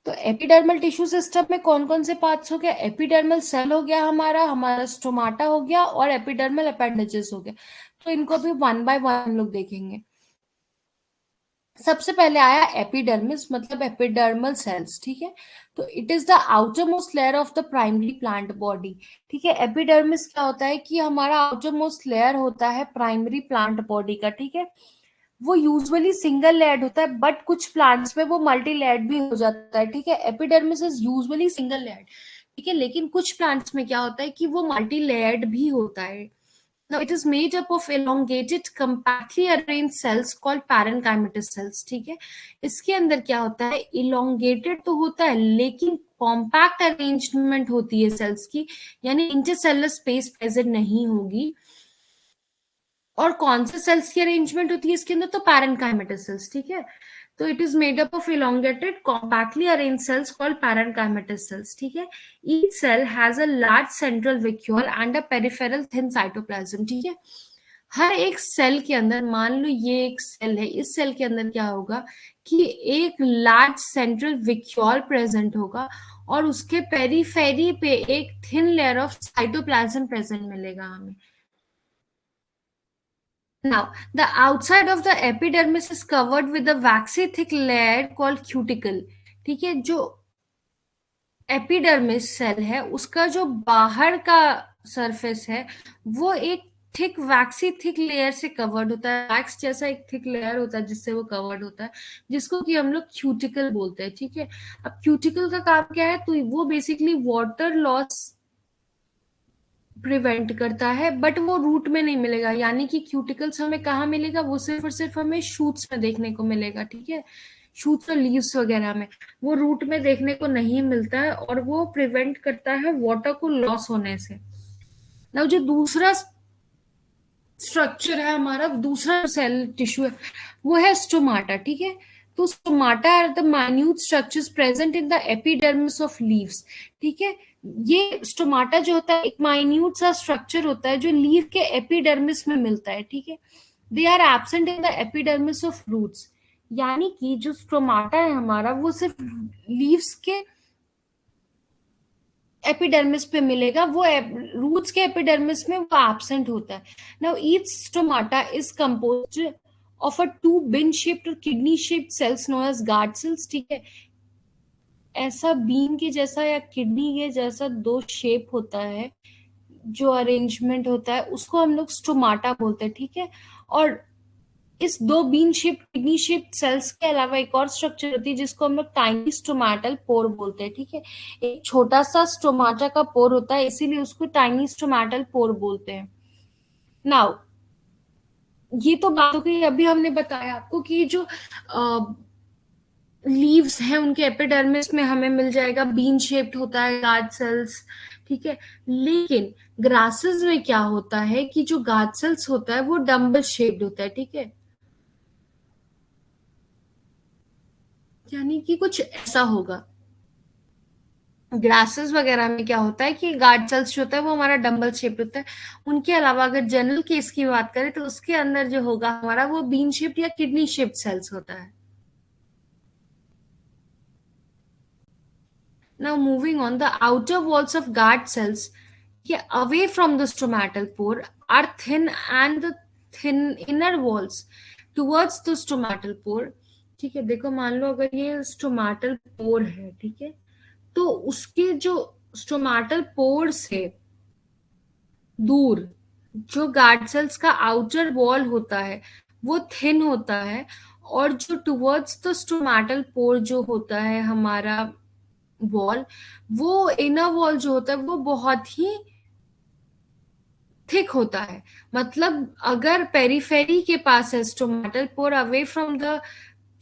तो एपिडर्मल टिश्यू सिस्टम में कौन कौन से पार्ट्स हो गया? एपिडर्मल सेल हो गया हमारा, हमारा स्टोमाटा हो गया, और एपिडर्मल अपेंडेजेस हो गया। तो इनको भी वन बाय वन लोग देखेंगे। सबसे पहले आया एपिडर्मिस, मतलब एपिडर्मल सेल्स, ठीक है। तो it is the outer most layer of the primary plant body, ठीक है। एपिडर्मिस क्या होता है कि हमारा आउटर मोस्ट लेयर होता है प्राइमरी प्लांट बॉडी का, ठीक है। वो यूजुअली सिंगल लेयर्ड होता है, बट कुछ प्लांट्स में वो मल्टी लेयर्ड भी हो जाता है, ठीक है। Epidermis is usually single layered, ठीक है, लेकिन कुछ प्लांट्स में क्या होता है कि वो मल्टी लेयर्ड भी होता है। Now it is made up of elongated, compactly arranged cells called parenchymatous cells, ठीक है। इसके अंदर क्या होता है, elongated तो होता है लेकिन कॉम्पैक्ट अरेंजमेंट होती है सेल्स की, यानी इंटरसेलुलर स्पेस प्रेजेंट नहीं होगी। और कौन से सेल्स की अरेंजमेंट होती है इसके अंदर? तो पैरेन्काइमेटस सेल्स, ठीक है। तो it is made up of elongated, compactly arranged cells called parenchymatous cells, ठीक है। Each cell has a large central vacuole and a peripheral thin cytoplasm, ठीक है। हर एक सेल के अंदर, मान लो ये एक सेल है, इस सेल के अंदर क्या होगा कि एक लार्ज सेंट्रल विक्यूल प्रेजेंट होगा, और उसके पेरीफेरी पे एक thin layer of cytoplasm present मिलेगा हमें। Now, the outside of the epidermis is covered with a waxy thick layer called cuticle. ठीक है, जो एपिडर्मिस सेल है उसका जो बाहर का सरफेस है वो एक थिक वैक्सी थिक लेयर से कवर्ड होता है, वैक्स जैसा एक थिक लेयर होता है जिससे वो कवर्ड होता है, जिसको कि हम लोग क्यूटिकल बोलते हैं। ठीक है, अब क्यूटिकल का काम क्या है, तो वो बेसिकली वाटर लॉस प्रिवेंट करता है, बट वो रूट में नहीं मिलेगा, यानी कि क्यूटिकल्स हमें कहाँ मिलेगा, वो सिर्फ और सिर्फ हमें शूट्स में देखने को मिलेगा। ठीक है, शूट्स और लीव्स वगैरह में, वो रूट में देखने को नहीं मिलता है, और वो प्रिवेंट करता है वाटर को लॉस होने से। ना जो दूसरा स्ट्रक्चर है हमारा, दूसरा सेल टिश्यू है, वो है स्टोमाटा। ठीक है, तो stomata are the minute structures present in the epidermis of leaves. ठीक है, ये स्टोमाटा जो होता है एक माइन्यूट सा स्ट्रक्चर होता है जो लीव के एपिडर्मिस में मिलता है। ठीक है, they are absent in the epidermis of roots, यानी कि जो स्टोमाटा है हमारा वो सिर्फ लीव्स के एपिडर्मिस पे मिलेगा, वो रूट्स के एपिडर्मिस में वो एब्सेंट होता है। Now each stomata is composed of a two bean shaped और kidney shaped cells known as guard cells. ठीक है, ऐसा बीन के जैसा या किडनी के जैसा दो शेप होता है, जो अरेंजमेंट होता है उसको हम लोग स्टोमाटा बोलते हैं। ठीक है, और इस दो bean shaped kidney shaped sales के अलावा एक और स्ट्रक्चर होती है जिसको हम लोग टाइनी स्टोमाटल पोर बोलते हैं। ठीक है, एक छोटा सा स्टोमाटा का पोर होता है, इसीलिए उसको टाइनी स्टोमाटल पोर बोलते हैं। नाउ ये तो बात हो गई, अभी हमने बताया आपको कि जो लीव्स हैं उनके एपिडर्मिस में हमें मिल जाएगा, बीन शेप्ड होता है गार्ड सेल्स। ठीक है, लेकिन ग्रासेस में क्या होता है कि जो गार्ड सेल्स होता है वो डम्बल शेप्ड होता है। ठीक है, यानी कि कुछ ऐसा होगा। ग्रासेस वगैरह में क्या होता है कि गार्ड सेल्स जो होता है वो हमारा डंबल शेप होता है। उनके अलावा अगर जनरल केस की बात करें तो उसके अंदर जो होगा हमारा वो बीन शेप्ड या किडनी शेप्ड सेल्स होता है। Now moving on, the outer walls of guard cells away from the stomatal pore are thin, and the thin inner walls towards the stomatal pore। ठीक है, देखो मान लो अगर ये स्टोमाटल पोर है, ठीक है, तो उसके जो स्टोमाटल पोर से दूर जो गार्ड सेल्स का आउटर वॉल होता है वो थिन होता है, और जो टुवर्ड्स द स्टोमाटल पोर जो होता है हमारा वॉल, वो इनर वॉल जो होता है वो बहुत ही थिक होता है। मतलब अगर पेरिफेरी के पास है stomatal pore, away from the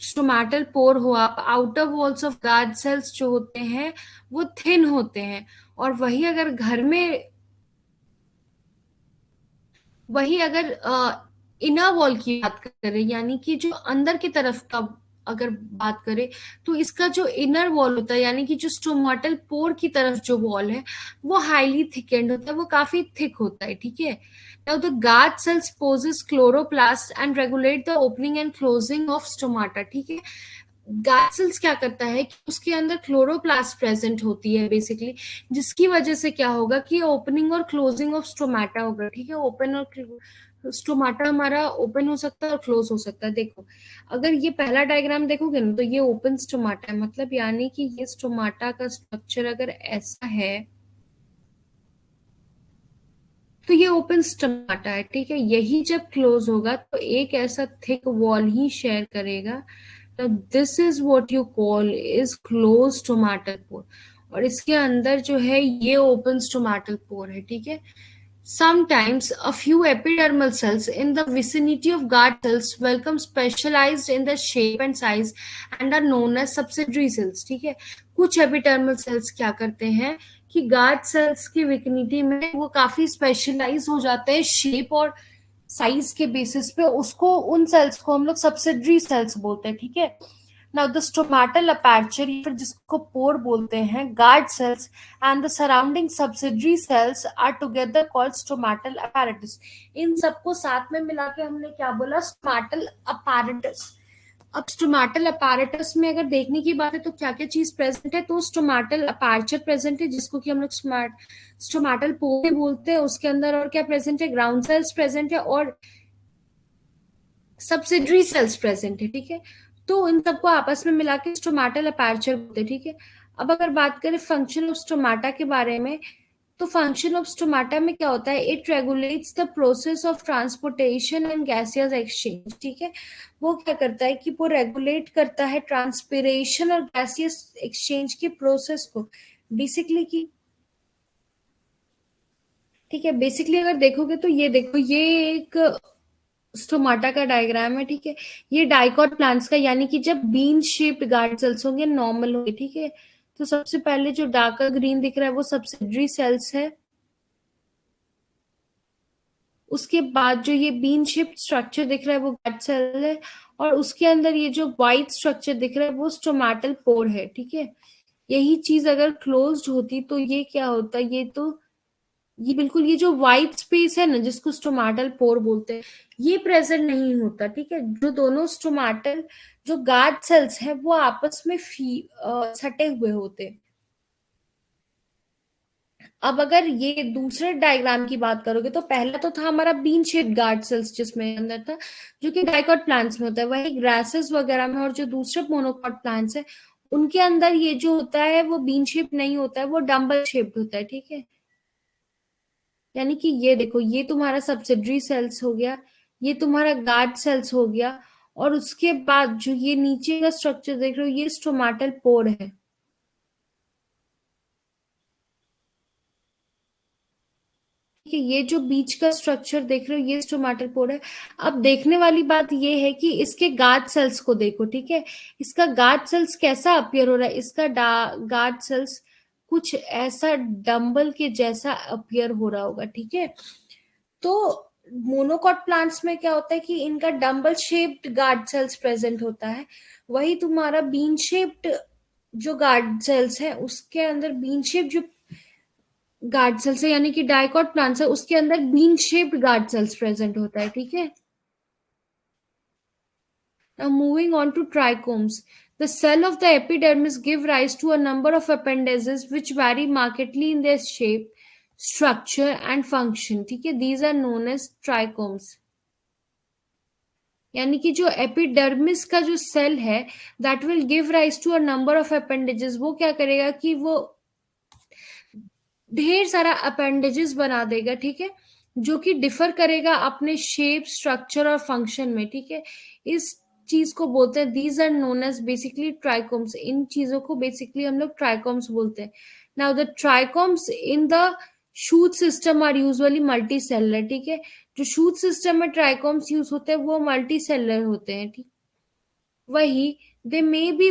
stomatal pore हो आप, outer walls of guard cells जो होते हैं वो थिन होते हैं। और वही अगर इनर वॉल की बात करें, यानी कि जो अंदर की तरफ का अगर बात करें, तो इसका जो इनर वॉल होता है, यानी कि जो स्टोमाटल पोर की तरफ जो वॉल है वो हाईली थिकेंड होता है, वो काफी थिक होता है। ठीक है, now the guard cells possess chloroplast and regulate the opening and closing of stomata. ठीक है, गार्ड सेल्स क्या करता है कि उसके अंदर क्लोरोप्लास्ट प्रेजेंट होती है बेसिकली, जिसकी वजह से क्या होगा कि ओपनिंग और क्लोजिंग ऑफ स्टोमाटा होगा। ठीक है, ओपन और स्टोमाटा हमारा ओपन हो सकता है और क्लोज हो सकता है। देखो अगर ये पहला डायग्राम देखोगे ना, तो ये ओपन स्टोमाटा है, मतलब यानी कि ये स्टोमाटा का स्ट्रक्चर अगर ऐसा है तो ये ओपन स्टोमाटा है। ठीक है, यही जब क्लोज होगा तो एक ऐसा थिक वॉल ही शेयर करेगा। तो this is what you call is close stomatal pore, और इसके अंदर जो है ये ओपन स्टोमाटल पोर है। ठीक है, sometimes a few epidermal cells in the vicinity of guard cells welcome specialized in the shape and size and are known as subsidiary cells। ठीक है, कुछ एपिडर्मल सेल्स क्या करते हैं कि गार्ड सेल्स की विसिनिटी में वो काफी स्पेशलाइज हो जाते हैं शेप और साइज के बेसिस पे, उसको उन सेल्स को हम लोग सब्सिडरी सेल्स बोलते हैं। ठीक है, नाउ द स्टोमाटल अपर्चर, फिर जिसको पोर बोलते हैं, guard cells and the surrounding subsidiary cells are together called stomatal apparatus. इन सबको साथ में मिला के हमने क्या बोला, स्टोमाटल अपैरेटस। अब स्टोमाटल अपैरेटस में अगर देखने की बात है तो क्या क्या चीज प्रेजेंट है, तो स्टोमाटल अपर्चर प्रेजेंट है जिसको कि हम लोग स्टोमाटल पोर बोलते हैं, उसके अंदर और क्या प्रेजेंट है, ग्राउंड सेल्स प्रेजेंट है, और सब्सिडरी सेल्स प्रेजेंट है, ठीक है। तो इन सबको आपस में मिला के स्टोमेटल अपर्चर बोलते हैं, ठीक है। अब अगर बात करें फंक्शन ऑफ स्टोमाटा के बारे में, तो फंक्शन ऑफ स्टोमाटा में क्या होता है, it regulates the process of transportation and gaseous exchange, ठीक है। वो क्या करता है कि वो रेगुलेट करता है ट्रांसपिरेशन और गैसियस एक्सचेंज के प्रोसेस को, बेसिकली की, ठीक है। बेसिकली अगर देखोगे तो ये देखो, ये एक स्टोमाटा का डायग्राम है, ठीक है। ये डाइकॉट प्लांट्स का, यानी कि जब बीन शेप्ड गार्ड सेल्स होंगे, नॉर्मल होंगे, ठीक है। तो सबसे पहले जो डार्कर ग्रीन दिख रहा है वो सब्सिडरी सेल्स है। उसके बाद जो ये बीन शेप्ड स्ट्रक्चर दिख रहा है वो गार्ड सेल है। और उसके अंदर ये जो व्हाइट स्ट्रक्चर दिख रहा है वो स्टोमेटल पोर है, ठीक है। यही चीज अगर क्लोज्ड होती तो ये क्या होता, ये तो ये बिल्कुल, ये जो व्हाइट स्पेस है ना जिसको स्टोमेटल पोर बोलते हैं, ये प्रेजेंट नहीं होता, ठीक है। जो दोनों स्टोमेटल जो गार्ड सेल्स हैं वो आपस में सटे हुए होते हैं। अब अगर ये दूसरे डायग्राम की बात करोगे तो पहला तो था हमारा बीन शेप गार्ड सेल्स जिसमें अंदर था, जो कि डाइकॉट प्लांट्स में होता है, वही ग्रासेस वगैरह में। और जो दूसरे मोनोकॉट प्लांट्स है उनके अंदर ये जो होता है वो बीन शेप नहीं होता है, वो डम्बल शेप्ड होता है, ठीक है। यानी कि ये देखो, ये तुम्हारा सब्सिडरी सेल्स हो गया, ये तुम्हारा गार्ड सेल्स हो गया, और उसके बाद जो ये नीचे का स्ट्रक्चर देख रहे हो ये स्टोमेटल पोर है, ठीक है। ये जो बीच का स्ट्रक्चर देख रहे हो ये स्टोमेटल पोर है। अब देखने वाली बात ये है कि इसके गार्ड सेल्स को देखो, ठीक है। इसका गार्ड सेल्स कैसा अपीयर हो रहा है, इसका गार्ड सेल्स कुछ ऐसा डंबल के जैसा अपीयर हो रहा होगा, ठीक है। तो मोनोकॉट प्लांट्स में क्या होता है कि इनका dumbbell shaped guard cells present होता है। वही तुम्हारा बीन शेप्ड जो गार्ड सेल्स है उसके अंदर बीन शेप जो गार्ड सेल्स है, यानी कि डाइकॉट प्लांट्स है उसके अंदर bean shaped guard cells present होता है, ठीक है। Now moving on to trichomes. The cell of the epidermis give rise to a number of appendages which vary markedly in their shape, structure and function, ठीक है। These are known as trichomes. यानी कि जो epidermis का जो cell है that will give rise to a number of appendages, वो क्या करेगा कि वो ढेर सारा अपेंडेजेस बना देगा, ठीक है। जो कि डिफर करेगा अपने शेप, स्ट्रक्चर और फंक्शन में, ठीक है। इस चीज को बोलते हैं, these are known as basically trichomes. इन चीजों को बेसिकली हम लोग ट्राइकोम्स बोलते हैं। Now the trichomes in the shoot system are usually multicellular, ठीक है। जो शूट सिस्टम में ट्राइकोम्स यूज होते हैं वो मल्टी सेलर होते हैं, ठीक। वही दे मे बी,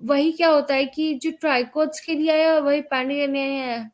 वही क्या होता है कि जो ट्राइकोट्स के लिए आया वही पानी करने आया।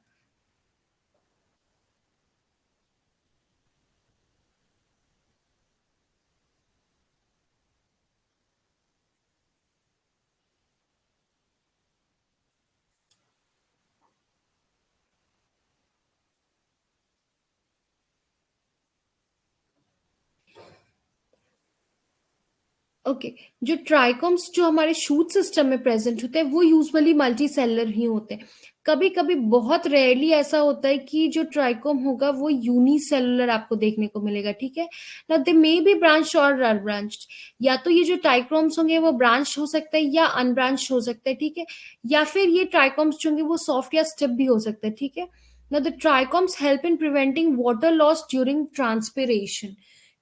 ओके, जो ट्राइकोम्स जो हमारे शूट सिस्टम में प्रेजेंट होते हैं वो यूजुअली मल्टी सेलर ही होते हैं। कभी कभी बहुत रेयरली ऐसा होता है कि जो ट्राइकोम होगा वो यूनिसेलुलर आपको देखने को मिलेगा, ठीक है ना। दे मे बी ब्रांच और अनब्रांच्ड, या तो ये जो ट्राइकोम्स होंगे वो ब्रांच हो सकता है या अनब्रांच हो सकता है, ठीक है। या फिर ये ट्राइकोम्स जो होंगे वो सॉफ्ट या स्टिप भी हो सकता है, ठीक है ना। The trichomes help in preventing water loss during transpiration,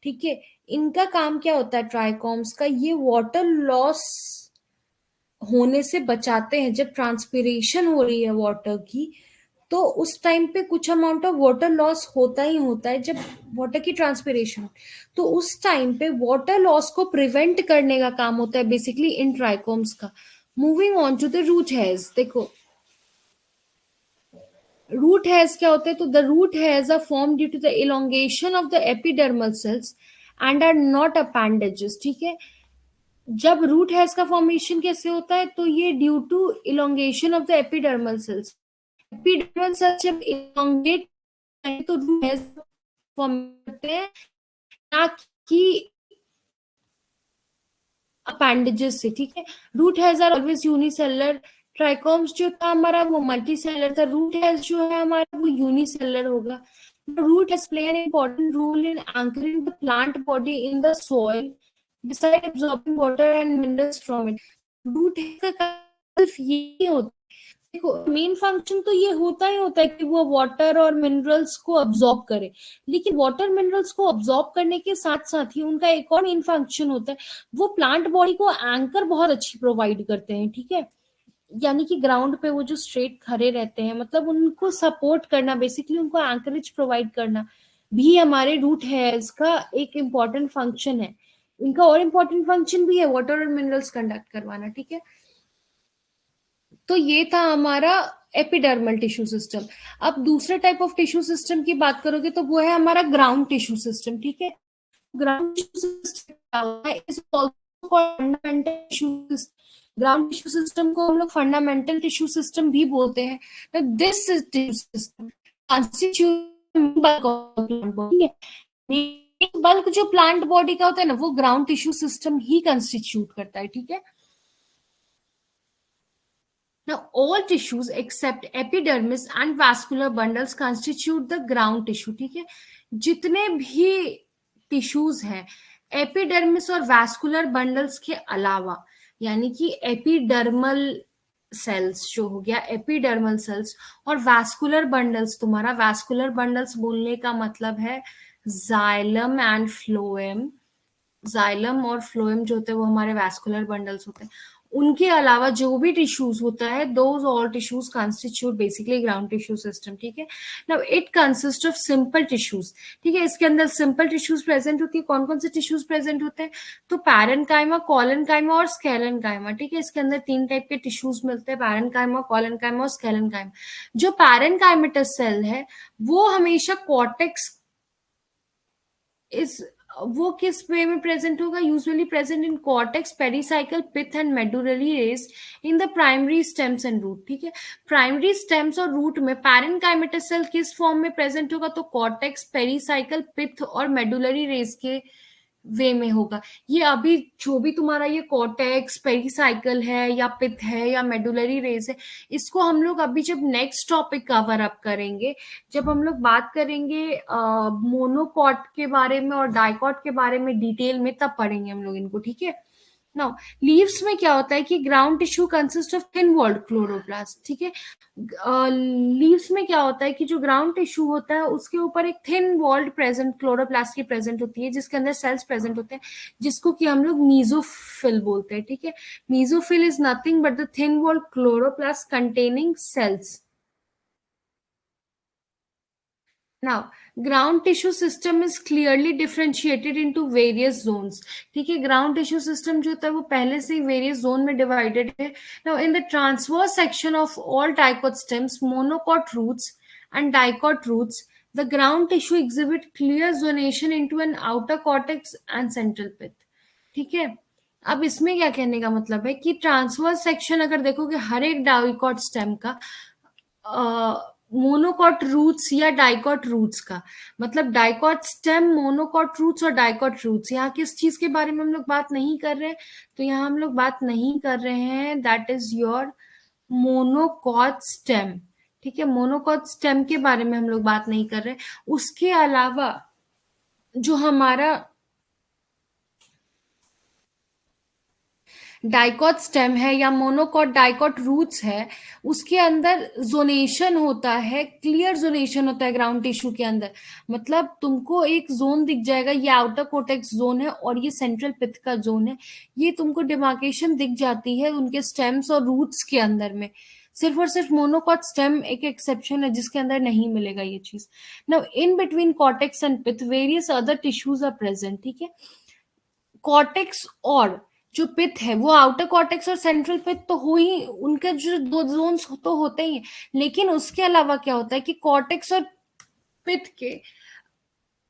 ठीक है। इनका काम क्या होता है ट्राइकोम्स का, ये वाटर लॉस होने से बचाते हैं। जब ट्रांसपिरेशन हो रही है वाटर की तो उस टाइम पे कुछ अमाउंट ऑफ वाटर लॉस होता ही होता है, जब वाटर की ट्रांसपिरेशन, तो उस टाइम पे वाटर लॉस को प्रिवेंट करने का काम होता है बेसिकली इन ट्राइकोम्स का। Moving on to the root hairs, देखो रूट हेयर्स क्या होते हैं, तो the root hairs are form due to the elongation of the epidermal cells and are not appendages, ठीक है। जब रूट हेयर्स का फॉर्मेशन कैसे होता है, तो ये due to elongation of the epidermal cells. Epidermal cells जब इलोंगेट तो रूट हेयर्स फॉर्म करते हैं, ना कि अपेंडेजेस से, ठीक है। Root hairs are always unicellular, trichomes जो था हमारा वो मल्टी सेलर था। रूट हेयर्स जो है हमारा वो यूनिसेलर होगा। Root hairs play an important role in anchoring the plant body in the soil besides absorbing water and minerals from it। Root hair का सिर्फ यही होता है, देखो मेन फंक्शन तो ये होता ही होता है कि वो वाटर और मिनरल्स को अब्सॉर्ब करे, लेकिन वाटर मिनरल्स को अब्सॉर्ब करने के साथ साथ ही उनका एक और मेन फंक्शन होता है, वो प्लांट बॉडी को एंकर बहुत अच्छी प्रोवाइड करते हैं, ठीक है। यानी कि ग्राउंड पे वो जो स्ट्रेट खड़े रहते हैं, मतलब उनको सपोर्ट करना, बेसिकली उनको एंकरेज प्रोवाइड करना भी हमारे रूट हेयर्स का एक इम्पॉर्टेंट फंक्शन है। इनका और इम्पॉर्टेंट फंक्शन भी है वाटर और मिनरल्स कंडक्ट करवाना, ठीक है। तो ये था हमारा एपिडर्मल टिश्यू सिस्टम। अब दूसरे टाइप ऑफ टिश्यू सिस्टम की बात करोगे तो वो है हमारा ग्राउंड टिश्यू सिस्टम, ठीक है। Ground tissue system is also fundamental tissue system. Ground tissue system को हम लोग फंडामेंटल टिश्यू सिस्टम भी बोलते हैं। तो this tissue system constitute bulk of plant body. Bulk जो प्लांट बॉडी का होता है ना, वो ग्राउंड टिश्यू सिस्टम ही कंस्टिट्यूट करता है, ठीक है। Now, all tissues except epidermis and vascular bundles constitute the ground tissue, ठीक है। जितने भी टिश्यूज हैं एपिडर्मिस और वैस्कुलर बंडल्स के अलावा, यानी कि एपिडर्मल सेल्स जो हो गया, एपिडर्मल सेल्स और वैस्कुलर बंडल्स, तुम्हारा वैस्कुलर बंडल्स बोलने का मतलब है जाइलम एंड फ्लोएम। जाइलम और फ्लोएम जो होते हैं वो हमारे वैस्कुलर बंडल्स होते हैं। उनके अलावा जो भी टिश्यूज होता है, those all tissues constitute basically ground tissue system, ठीक है। Now it consist of simple tissues, ठीक है। इसके अंदर सिंपल टिश्यूज प्रेजेंट होती है। कौन कौन से टिश्यूज प्रेजेंट होते हैं? तो पैरेन्काइमा, कोलेनकाइमा और स्केलेनकाइमा, ठीक है। इसके अंदर तीन टाइप के टिश्यूज मिलते हैं, पैरेन्काइमा, कोलेनकाइमा और स्केलेनकाइमा। जो पैरेन्काइमेटस सेल है वो हमेशा कॉर्टेक्स इस वो किस वे में प्रेजेंट होगा? Usually present in cortex, pericycle, pith and medullary rays in the primary stems and root, ठीक है। प्राइमरी स्टेम्स और रूट में पैरेन्काइमेटस सेल किस फॉर्म में प्रेजेंट होगा? तो कॉर्टेक्स, पेरिसाइकल, पिथ और मेडुलरी रेस के वे में होगा। ये अभी जो भी तुम्हारा ये कॉर्टेक्स, पेरिसाइकल है या पिथ है या मेडुलरी रेस है, इसको हम लोग अभी जब नेक्स्ट टॉपिक कवर अप करेंगे, जब हम लोग बात करेंगे मोनोकॉट के बारे में और डाइकॉट के बारे में डिटेल में, तब पढ़ेंगे हम लोग इनको, ठीक है। नाउ लीव्स में क्या होता है कि ground tissue consist of thin walled chloroplast, ठीक है। लीव्स में क्या होता है कि जो ग्राउंड टिश्यू होता है उसके ऊपर एक थिन वॉल्ड प्रेजेंट क्लोरोप्लास्ट की प्रेजेंट होती है, जिसके अंदर सेल्स प्रेजेंट होते हैं, जिसको कि हम लोग मीजोफिल बोलते हैं, ठीक है। Mesophyll is nothing but the thin walled chloroplast containing cells. Now, ground tissue system is clearly differentiated into various zones. ठीक है, ground tissue system जो होता है वो पहले से ही various zone में divided है. Now, in the transverse section of all dicot stems, monocot roots and dicot roots, the ground tissue exhibit clear zonation into an outer cortex and central pith. ठीक है, अब इसमें क्या कहने का मतलब है कि ट्रांसवर्स सेक्शन अगर देखोगे हर एक डाइकॉट स्टेम का, मोनोकॉट रूट्स या डाइकॉट रूट्स का, मतलब डाइकॉट स्टेम, मोनोकॉट रूट्स और डाइकॉट रूट्स, यहाँ किस चीज के बारे में हम लोग बात नहीं कर रहे हैं? तो यहाँ हम लोग बात नहीं कर रहे हैं, that is your monocot stem, ठीक है। मोनोकॉट स्टेम के बारे में हम लोग बात नहीं कर रहे। उसके अलावा जो हमारा डाइकॉट स्टेम है या मोनोकॉट डाइकॉट रूट्स है, उसके अंदर जोनेशन होता है, क्लियर जोनेशन होता है ग्राउंड टिश्यू के अंदर। मतलब तुमको एक जोन दिख जाएगा, ये आउटर कोर्टेक्स जोन है और ये सेंट्रल पिथ का जोन है, ये तुमको डिमार्केशन दिख जाती है उनके स्टेम्स और रूट्स के अंदर में। सिर्फ और सिर्फ मोनोकॉट स्टेम एक एक्सेप्शन है जिसके अंदर नहीं मिलेगा ये चीज। Now in between cortex and pith various other tissues are present, ठीक है। कॉर्टेक्स और जो पिथ है वो आउटर कॉर्टेक्स और सेंट्रल पिथ तो हो ही, उनके जो दो जोन्स तो होते ही हैं, लेकिन उसके अलावा क्या होता है कि कॉर्टेक्स और पिथ के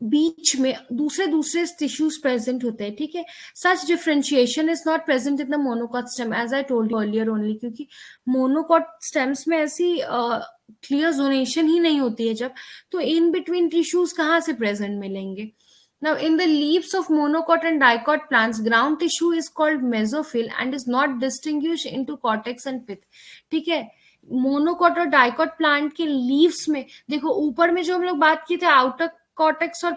बीच में दूसरे दूसरे टिश्यूज प्रेजेंट होते हैं, ठीक है। Such differentiation is not present in the monocot stem as I told you earlier only, क्योंकि मोनोकॉट स्टेम्स में ऐसी क्लियर जोनेशन ही नहीं होती है जब, तो इन बिटवीन टिश्यूज कहाँ से प्रेजेंट मिलेंगे? Now, in the leaves of monocot and dicot plants, ground tissue is called mesophyll and is not distinguished into cortex and pith. ठीक है, मोनोकॉट और डाइकॉट प्लांट के लीव्स में देखो, ऊपर में जो हम लोग बात की थे आउटर कॉर्टेक्स और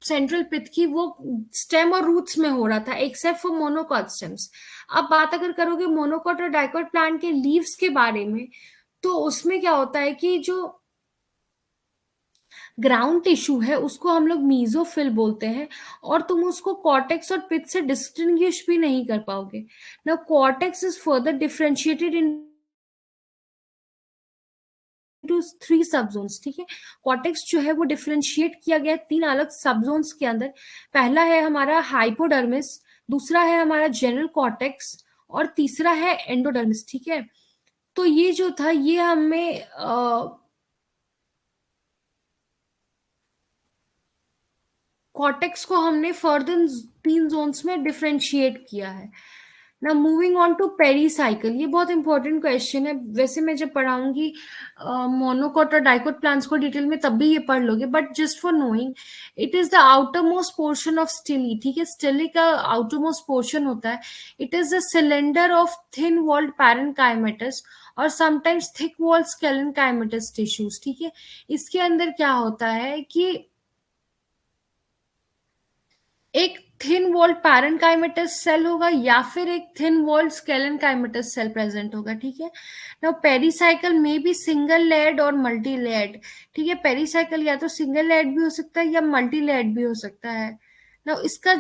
सेंट्रल पिथ की, वो स्टेम और रूट्स में हो रहा था एक्सेप्ट फॉर मोनोकॉट स्टेम्स. अब बात अगर करोगे मोनोकॉट और डाइकॉट प्लांट के लीव्स के बारे में, तो उसमें क्या होता है कि जो ग्राउंड टिश्यू है उसको हम लोग मीजोफिल बोलते हैं, और तुम उसको कॉर्टेक्स और पिथ से डिस्टिंग्विश भी नहीं कर पाओगे. Now cortex is further differentiated into three subzones. ठीक है, कॉर्टेक्स जो है वो डिफरेंशिएट किया गया है तीन अलग सबजोन्स के अंदर. पहला है हमारा हाइपोडर्मिस, दूसरा है हमारा जनरल कॉर्टेक्स, और तीसरा है एंडोडर्मिस. ठीक है, तो ये जो था ये हमें कॉर्टेक्स को हमने फर्दर तीन जोन्स में डिफरेंशिएट किया है. ना मूविंग ऑन टू पेरीसाइकिल, ये बहुत इंपॉर्टेंट क्वेश्चन है. वैसे मैं जब पढ़ाऊंगी मोनोकॉट और डाइकोट प्लांट्स को डिटेल में तब भी ये पढ़ लोगे, but just for knowing, it is the outermost portion of stele. ठीक है, स्टिली का आउटर मोस्ट पोर्शन होता है. It is the cylinder of thin walled parenchymatous और sometimes thick walled sclerenchymatous tissues. ठीक है, इसके अंदर क्या होता है कि एक थिन वॉल्ड पैरेन्काइमेटस सेल होगा या फिर एक थिन वॉल्ड स्केलेनकाइमेटस सेल प्रेजेंट होगा. ठीक है, नाउ पेरीसाइकिल में भी सिंगल लेयर्ड और मल्टी लेयर्ड. ठीक है, पेरीसाइकिल या तो सिंगल लेयर्ड भी हो सकता है या मल्टी लेयर्ड भी हो सकता है. नाउ इसका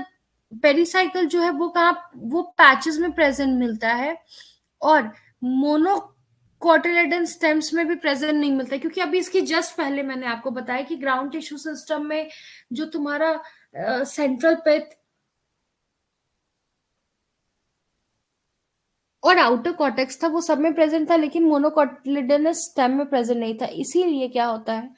पेरीसाइकिल जो है वो कहाँ, वो पैचेस में प्रेजेंट मिलता है, और मोनो कोटिलेडन स्टेम्स में भी प्रेजेंट नहीं मिलता है, क्योंकि अभी इसकी जस्ट पहले मैंने आपको बताया कि ग्राउंड टिश्यू सिस्टम में जो तुम्हारा सेंट्रल पिथ और आउटर कॉर्टेक्स था वो सब में प्रेजेंट था, लेकिन मोनोकोटिलिडनस स्टेम में प्रेजेंट नहीं था. इसीलिए क्या होता है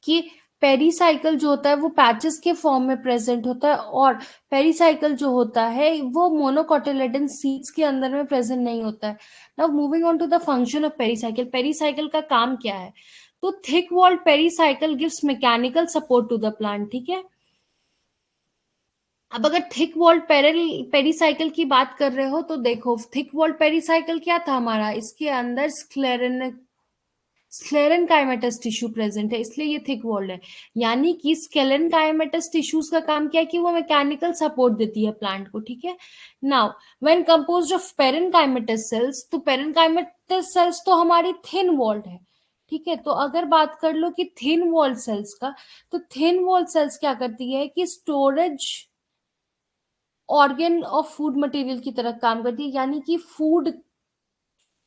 कि पेरीसाइकिल जो होता है वो पैचेस के फॉर्म में प्रेजेंट होता है, और पेरीसाइकिल जो होता है वो मोनोकोटिलेडन सीड्स के अंदर में प्रेजेंट नहीं होता है. Now moving on to the function of pericycle, pericycle का काम क्या है? तो thick walled pericycle gives mechanical support to the plant. ठीक है, अब अगर थिक वॉल्ड पेरीसाइकिल की बात कर रहे हो तो देखो, थिक वॉल्ड पेरीसाइकिल क्या था हमारा, इसके अंदर स्क्लेरेनकाइमेटस टिश्यू प्रेजेंट है, इसलिए ये थिक वॉल्ड है. यानी कि स्क्लेरेनकाइमेटस टिश्यूज का काम क्या है कि वो मैकेनिकल सपोर्ट देती है प्लांट को. ठीक है, now when composed of parenchymatous cells, तो पेरेन्काइमेटस सेल्स तो हमारी थिन वॉल्ड है. ठीक है, तो अगर बात कर लो कि थिन वॉल्ड सेल्स का, तो थिन वॉल्ड सेल्स क्या करती है कि storage organ of food material की तरह काम करती है. यानी कि फूड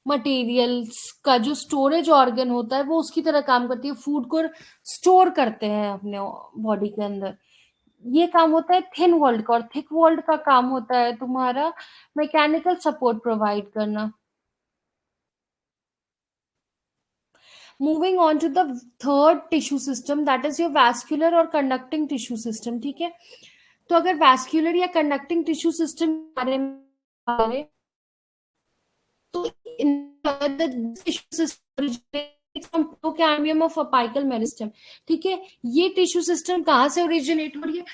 मटेरियल्स का जो स्टोरेज ऑर्गन होता है वो उसकी तरह काम करती है, फूड को स्टोर करते हैं अपने बॉडी के अंदर. ये काम होता है थिन वॉल्ड का, और थिक वॉल्ड का काम होता है तुम्हारा मैकेनिकल सपोर्ट प्रोवाइड करना. Moving on to the third tissue system, that is your vascular और कंडक्टिंग टिश्यू सिस्टम. ठीक है, तो अगर वैस्कुलर या कंडक्टिंग टिश्यू सिस्टम के बारे में बात करें, तो प्रोकैम्बियम ऑफ अपाइकल मेरिस्टेम. ठीक है, ये टिश्यू सिस्टम कहाँ से ओरिजिनेट हो रही है?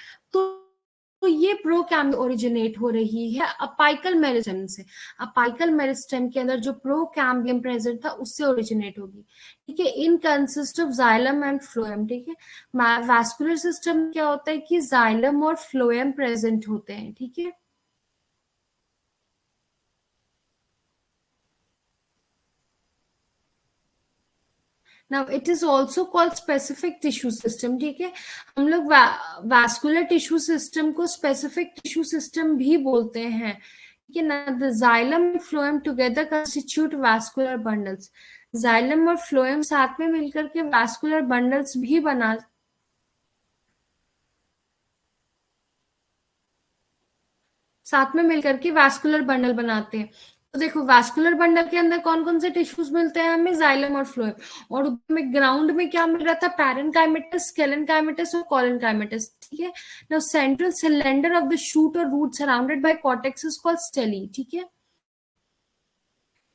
तो ये प्रोकैम्बियम ओरिजिनेट हो रही है अपाइकल मेरिस्टेम से. अपाइकल मेरिस्टेम के अंदर जो प्रोकैम्बियम प्रेजेंट था उससे ओरिजिनेट होगी. ठीक है, इन consist of xylem and phloem. ठीक है, वैस्कुलर सिस्टम क्या होता है कि जाइलम और फ्लोएम प्रेजेंट होते हैं. ठीक है, now it is also called specific tissue system. ठीक है, हम लोग वैस्कुलर टिश्यू सिस्टम को स्पेसिफिक टिश्यू सिस्टम भी बोलते हैं. ठीक है ना, the xylem and phloem together constitute vascular bundles. Xylem और फ्लोएम साथ में मिलकर के वैस्कुलर बंडल्स भी बना साथ में मिलकर के वैस्कुलर बंडल बनाते हैं. तो देखो, वैस्कुलर बंडल के अंदर कौन कौन से टिश्यूज मिलते हैं हमें? जाइलम और फ्लोएम. और में ग्राउंड में क्या मिल रहा था? पैरेन्काइमेटस, स्केलेनकाइमेटस और कोलेनकाइमेटस. ठीक है, now central cylinder of the shoot और root surrounded by cortex is called stele. ठीक है,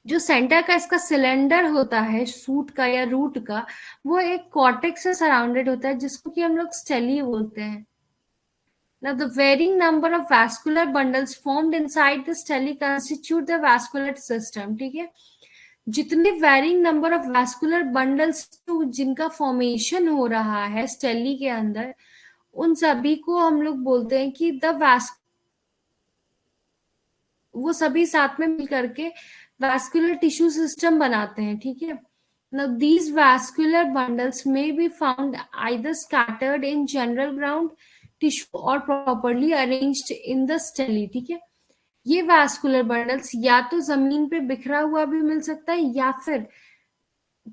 जो सेंटर का इसका सिलेंडर होता है शूट का या रूट का, वो एक कॉर्टेक्स से सराउंडेड होता है जिसको कि हम लोग स्टेली बोलते हैं. Now, the varying number of vascular bundles formed inside the stele constitute the vascular system. ठीक है, जितने varying number of vascular bundles जिनका formation हो रहा है स्टेली के अंदर, उन सभी को हम लोग बोलते हैं कि वो सभी साथ में मिल करके vascular tissue system बनाते हैं. ठीक है. Now, these vascular bundles may be found either scattered in general ground tissue or properly arranged in the stele. ठीक है, ये vascular bundles या तो जमीन पे बिखरा हुआ भी मिल सकता है या फिर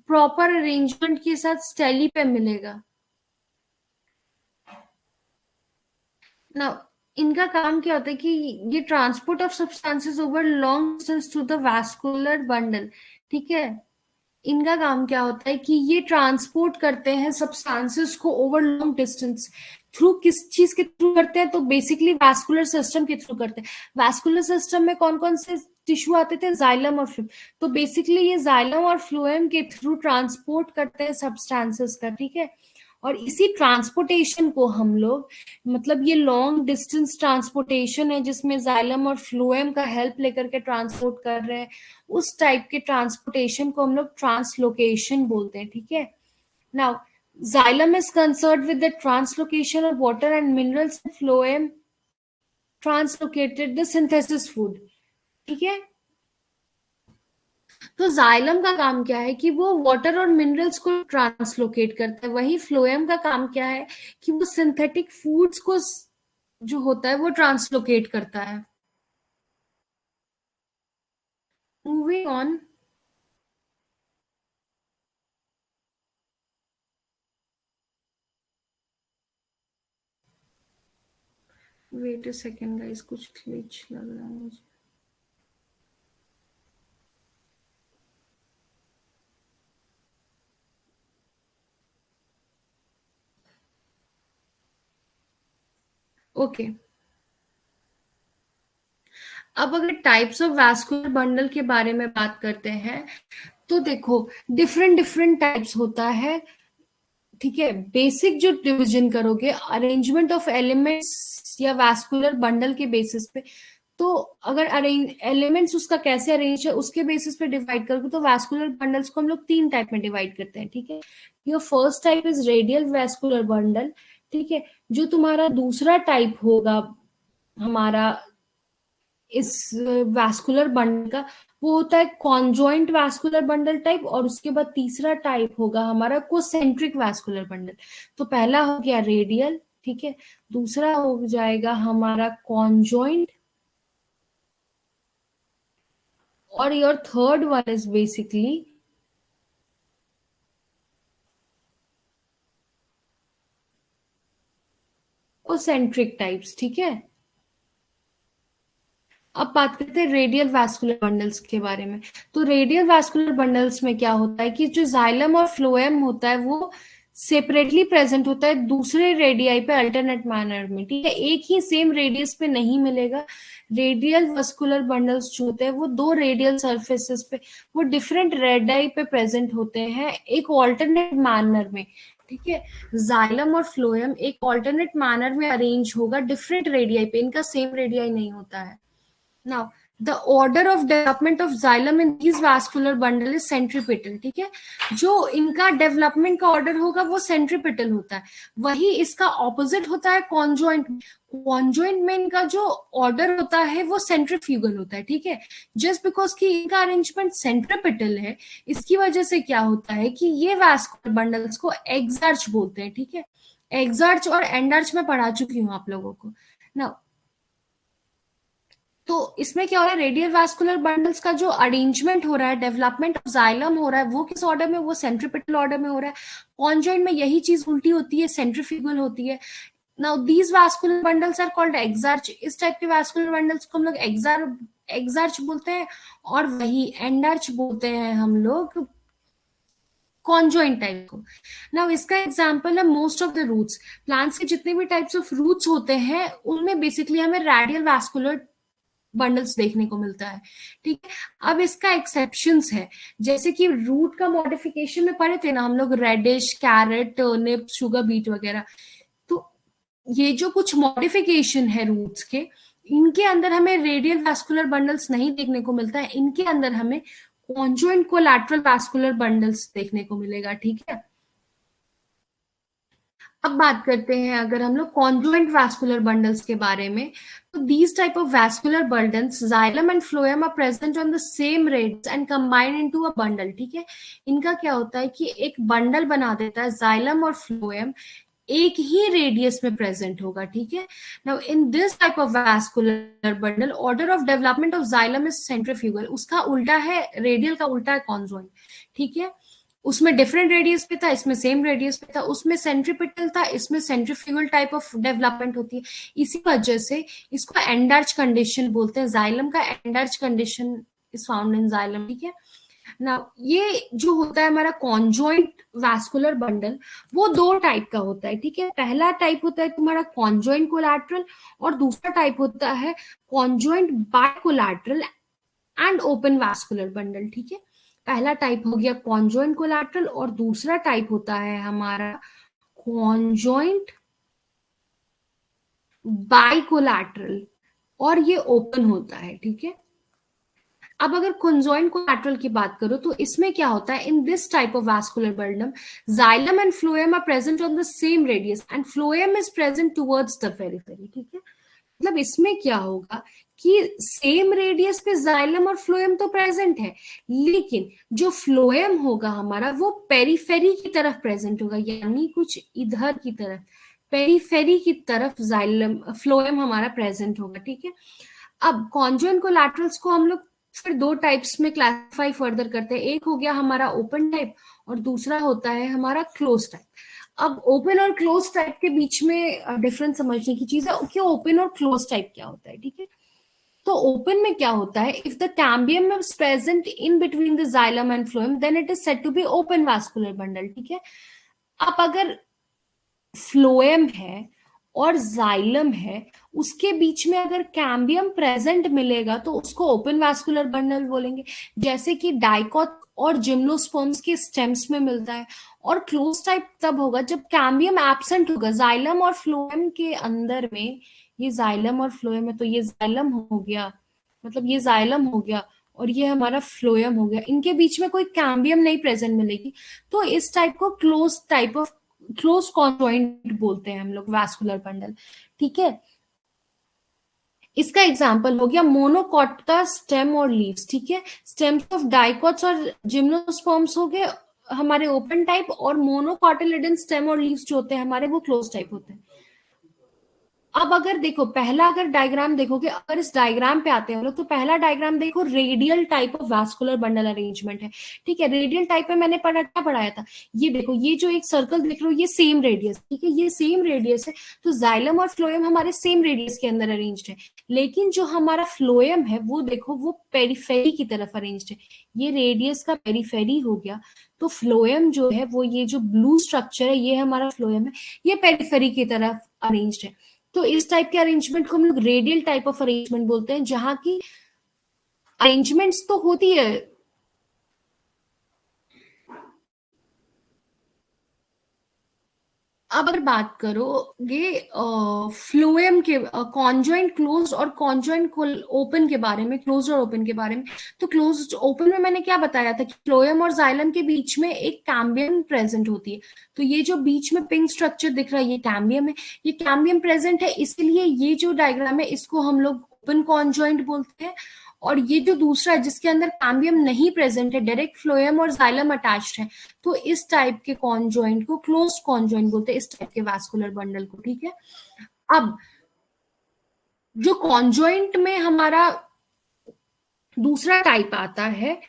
प्रॉपर अरेंजमेंट के साथ स्टेली पे मिलेगा. Now, इनका काम क्या होता है कि ये transport of substances over long distance through the vascular bundle. ठीक है, इनका काम क्या होता है कि ये ट्रांसपोर्ट करते हैं सब्सटेंसेस को ओवर लॉन्ग डिस्टेंस. थ्रू किस चीज के थ्रू करते हैं? तो बेसिकली वैस्कुलर सिस्टम के थ्रू करते हैं. वैस्कुलर सिस्टम में कौन कौन से टिश्यू आते थे? जाइलम और फ्लोएम. तो बेसिकली ये जाइलम और फ्लोएम के थ्रू ट्रांसपोर्ट करते हैं सब्सटेंसेस का. ठीक है, और इसी ट्रांसपोर्टेशन को हम लोग, मतलब ये लॉन्ग डिस्टेंस ट्रांसपोर्टेशन है जिसमें जाइलम और फ्लोएम का हेल्प लेकर के ट्रांसपोर्ट कर रहे हैं, उस टाइप के ट्रांसपोर्टेशन को हम लोग ट्रांसलोकेशन बोलते हैं. ठीक है. Now, xylem is concerned with the translocation of water and minerals, and phloem translocated the synthesis food. ठीक है, तो जाइलम का काम क्या है कि वो वाटर और मिनरल्स को ट्रांसलोकेट करता है. वही फ्लोएम का काम क्या है कि वो सिंथेटिक फूड्स को जो होता है वो ट्रांसलोकेट करता है. Moving on. Wait a second guys, कुछ ग्लिच लग रहा है मुझे. ओके, अब अगर टाइप्स ऑफ वैस्कुलर बंडल के बारे में बात करते हैं तो देखो डिफरेंट डिफरेंट टाइप्स होता है. ठीक है, बेसिक जो डिवीजन करोगे अरेंजमेंट ऑफ एलिमेंट्स या वैस्कुलर बंडल के बेसिस पे, तो अगर अरेंज एलिमेंट्स उसका कैसे अरेंज है उसके बेसिस पे डिवाइड करोगे तो वैस्कुलर बंडल्स को हम लोग 3 टाइप में डिवाइड करते हैं. ठीक है, your first type is radial vascular bundle. ठीक है, जो तुम्हारा दूसरा टाइप होगा हमारा इस वैस्कुलर बंडल का, वो होता है कॉन्जॉइंट वैस्कुलर बंडल टाइप, और उसके बाद तीसरा टाइप होगा हमारा कोसेंट्रिक वैस्कुलर बंडल. तो पहला हो गया रेडियल. ठीक है, दूसरा हो जाएगा हमारा कॉन्जॉइंट, और your third one is basically concentric types. ठीक है, अब बात करते हैं रेडियल वैस्कुलर बंडल्स के बारे में. तो रेडियल वैस्कुलर बंडल्स में क्या होता है कि जो जाइलम और फ्लोएम होता है वो सेपरेटली प्रेजेंट होता है दूसरे रेडियाई पे अल्टरनेट मैनर में. ठीक है, एक ही सेम रेडियस पे नहीं मिलेगा. रेडियल वैस्कुलर बंडल्स जो होते हैं वो 2 रेडियल सरफेसेस पे, वो डिफरेंट रेडियाई पे प्रेजेंट होते हैं एक ऑल्टरनेट मैनर में. ठीक है, जाइलम और फ्लोएम एक ऑल्टरनेट मैनर में अरेंज होगा डिफरेंट रेडियाई पे, इनका सेम रेडियाई नहीं होता है. Now, the order of development of xylem in these vascular bundle is centripetal. ठीक है, जो इनका डेवलपमेंट का ऑर्डर होगा वो सेंट्रिपिटल होता है. वही इसका ऑपोजिट होता है कॉन्जॉइंट. कॉन्जॉइंट में इनका जो ऑर्डर होता है वो सेंट्रीफ्यूगल होता है. ठीक है, जस्ट बिकॉज कि इनका अरेंजमेंट सेंट्रिपिटल है, इसकी वजह से क्या होता है कि ये वैस्कुलर बंडल्स को एक्सआर्च बोलते हैं. ठीक है, एक्सआर्च और एंडार्च में पढ़ा चुकी हूँ आप लोगों को ना. तो इसमें क्या हो रहा है, रेडियल वैस्कुलर बंडल्स का जो अरेंजमेंट हो रहा है, डेवलपमेंट ऑफ जाइलम हो रहा है, वो किस ऑर्डर में? वो सेंट्रिपिटल ऑर्डर में हो रहा है. कॉन्जॉइंट में यही चीज उल्टी होती है, सेंट्रीफ्यूगल होती है. Now these vascular bundles are called exarch. इस टाइप के वैस्कुलर बंडल्स को हम लोग एक्सार्च बोलते हैं, और वही एंडार्च बोलते हैं हम लोग कॉन्जॉइंट टाइप को. नाउ इसका एग्जांपल है most of the roots. Plants के जितने भी टाइप्स ऑफ रूट्स होते हैं उनमें बेसिकली हमें रेडियल वैस्कुलर बंडल्स देखने को मिलता है. ठीक है, अब इसका एक्सेप्शंस है, जैसे कि रूट का मॉडिफिकेशन में पढ़े थे ना हम लोग, radish, carrot, turnip, sugar beet वगैरह. तो ये जो कुछ मॉडिफिकेशन है रूट्स के, इनके अंदर हमें रेडियल वैस्कुलर बंडल्स नहीं देखने को मिलता है, इनके अंदर हमें कॉन्जॉइंट कोलैटरल वैस्कुलर बंडल्स देखने को मिलेगा, ठीक है। अब बात करते हैं अगर हम लोग कॉन्जॉइंट वैस्कुलर बंडल्स के बारे में, तो these type of vascular bundles xylem and phloem are present on the same radius and combined into a bundle, ठीक है। इनका क्या होता है कि एक बंडल बना देता है, जाइलम और फ्लोएम एक ही रेडियस में प्रेजेंट होगा, ठीक है। Now in this type of vascular bundle order of development of xylem is centrifugal, उसका उल्टा है, रेडियल का उल्टा है कॉन्जॉइंट, ठीक है। उसमें डिफरेंट रेडियस पे था, इसमें सेम रेडियस पे था, उसमें सेंट्रीपिटल था, इसमें सेंट्रीफ्यूगल टाइप ऑफ डेवलपमेंट होती है। इसी वजह से इसको एंडार्च कंडीशन बोलते हैं, जाइलम का endarch condition is found in xylem, ठीक है ना। ये जो होता है हमारा कॉन्जॉइंट वैस्कुलर बंडल, वो दो टाइप का होता है, ठीक है। पहला टाइप होता है तुम्हारा कॉन्जॉइंट कोलैटरल, और दूसरा टाइप होता है conjoint bicollateral and open vascular bundle, ठीक है। पहला टाइप हो गया कॉन्जॉइंट कोलैटरल, और दूसरा टाइप होता है हमारा कॉन्जॉइंट बायकोलैटरल, और ये ओपन होता है, ठीक है। अब अगर कॉन्जॉइंट कोलैटरल की बात करो तो इसमें क्या होता है, in this type of vascular bundle xylem and phloem are present on the same radius and phloem is present towards the periphery, ठीक है। मतलब इसमें क्या होगा कि सेम रेडियस पे जाइलम और फ्लोएम तो प्रेजेंट है, लेकिन जो फ्लोएम होगा हमारा वो पेरिफेरी की तरफ प्रेजेंट होगा, यानी कुछ इधर की तरफ, पेरिफेरी की तरफ जाइलम फ्लोएम हमारा प्रेजेंट होगा, ठीक है। अब कॉन्जॉइंट कोलैटरल्स को हम लोग फिर दो टाइप्स में क्लासिफाई फर्दर करते हैं, एक हो गया हमारा ओपन टाइप और दूसरा होता है हमारा क्लोज टाइप। अब ओपन और क्लोज टाइप के बीच में डिफरेंस समझने की चीज है कि ओपन और क्लोज टाइप क्या होता है, ठीक है। तो ओपन में क्या होता है, if the cambium is present in between the xylem and phloem then it is said to be open vascular bundle, ठीक है। अब अगर फ्लोएम है और जाइलम है, उसके बीच में अगर कैम्बियम प्रेजेंट मिलेगा तो उसको ओपन वैस्कुलर बंडल बोलेंगे, जैसे कि डाइकॉट और जिम्नोस्पर्म्स के स्टेम्स में मिलता है। और क्लोज टाइप तब होगा जब कैम्बियम एब्सेंट होगा जाइलम और फ्लोएम के अंदर में, ये जाइलम और फ्लोएम है तो ये जाइलम हो गया, मतलब ये जाइलम हो गया और ये हमारा फ्लोएम हो गया, इनके बीच में कोई कैम्बियम नहीं प्रेजेंट मिलेगी, तो इस टाइप को close type of close conjoint बोलते हैं हम लोग वैस्कुलर बंडल, ठीक है। इसका एग्जांपल हो गया मोनोकॉट का स्टेम और लीव्स, ठीक है। स्टेम्स ऑफ डाइकॉट्स और जिम्नोस्पर्म्स हो गए हमारे ओपन टाइप, और मोनोकॉटिलिडन स्टेम और लीव्स जो होते हैं हमारे वो क्लोज टाइप होते हैं। अब अगर देखो पहला अगर डायग्राम देखोगे, अगर इस डायग्राम पे आते हैं हम लोग, तो पहला डायग्राम देखो radial type of vascular bundle arrangement है, ठीक है। रेडियल टाइप में मैंने क्या पढ़ाया था, ये देखो ये जो एक सर्कल देख रहे हो ये सेम रेडियस, ठीक है, ये सेम रेडियस है, तो जाइलम और फ्लोएम हमारे सेम रेडियस के अंदर अरेंज्ड है। लेकिन जो हमारा फ्लोएम है वो देखो वो पेरिफेरी की तरफ अरेंज्ड है, ये रेडियस का पेरिफेरी हो गया, तो फ्लोएम जो है वो ये जो ब्लू स्ट्रक्चर है ये हमारा फ्लोएम है, ये पेरिफेरी की तरफ अरेंज्ड है। तो इस टाइप के अरेंजमेंट को हम लोग रेडियल टाइप ऑफ अरेंजमेंट बोलते हैं, जहां की अरेंजमेंट्स तो होती है। अब अगर बात करोगे फ्लोएम के कॉन्जॉइंट क्लोज और कॉन्जॉइंट ओपन के बारे में, क्लोज और ओपन के बारे में, तो क्लोज ओपन में मैंने क्या बताया था कि फ्लोएम और जाइलम के बीच में एक कैम्बियम प्रेजेंट होती है, तो ये जो बीच में पिंक स्ट्रक्चर दिख रहा है ये कैम्बियम है, ये कैम्बियम प्रेजेंट है, इसलिए ये जो डायग्राम है इसको हम लोग ओपन कॉन्जॉइंट बोलते हैं। और ये जो दूसरा है जिसके अंदर कैम्बियम नहीं प्रेजेंट है, डायरेक्ट फ्लोएम और जाइलम अटैच्ड है, तो इस टाइप के कॉन्जॉइंट को क्लोज कॉन्जॉइंट बोलते हैं, इस टाइप के वैस्कुलर बंडल को, ठीक है। अब जो कॉन्जॉइंट में हमारा दूसरा टाइप आता है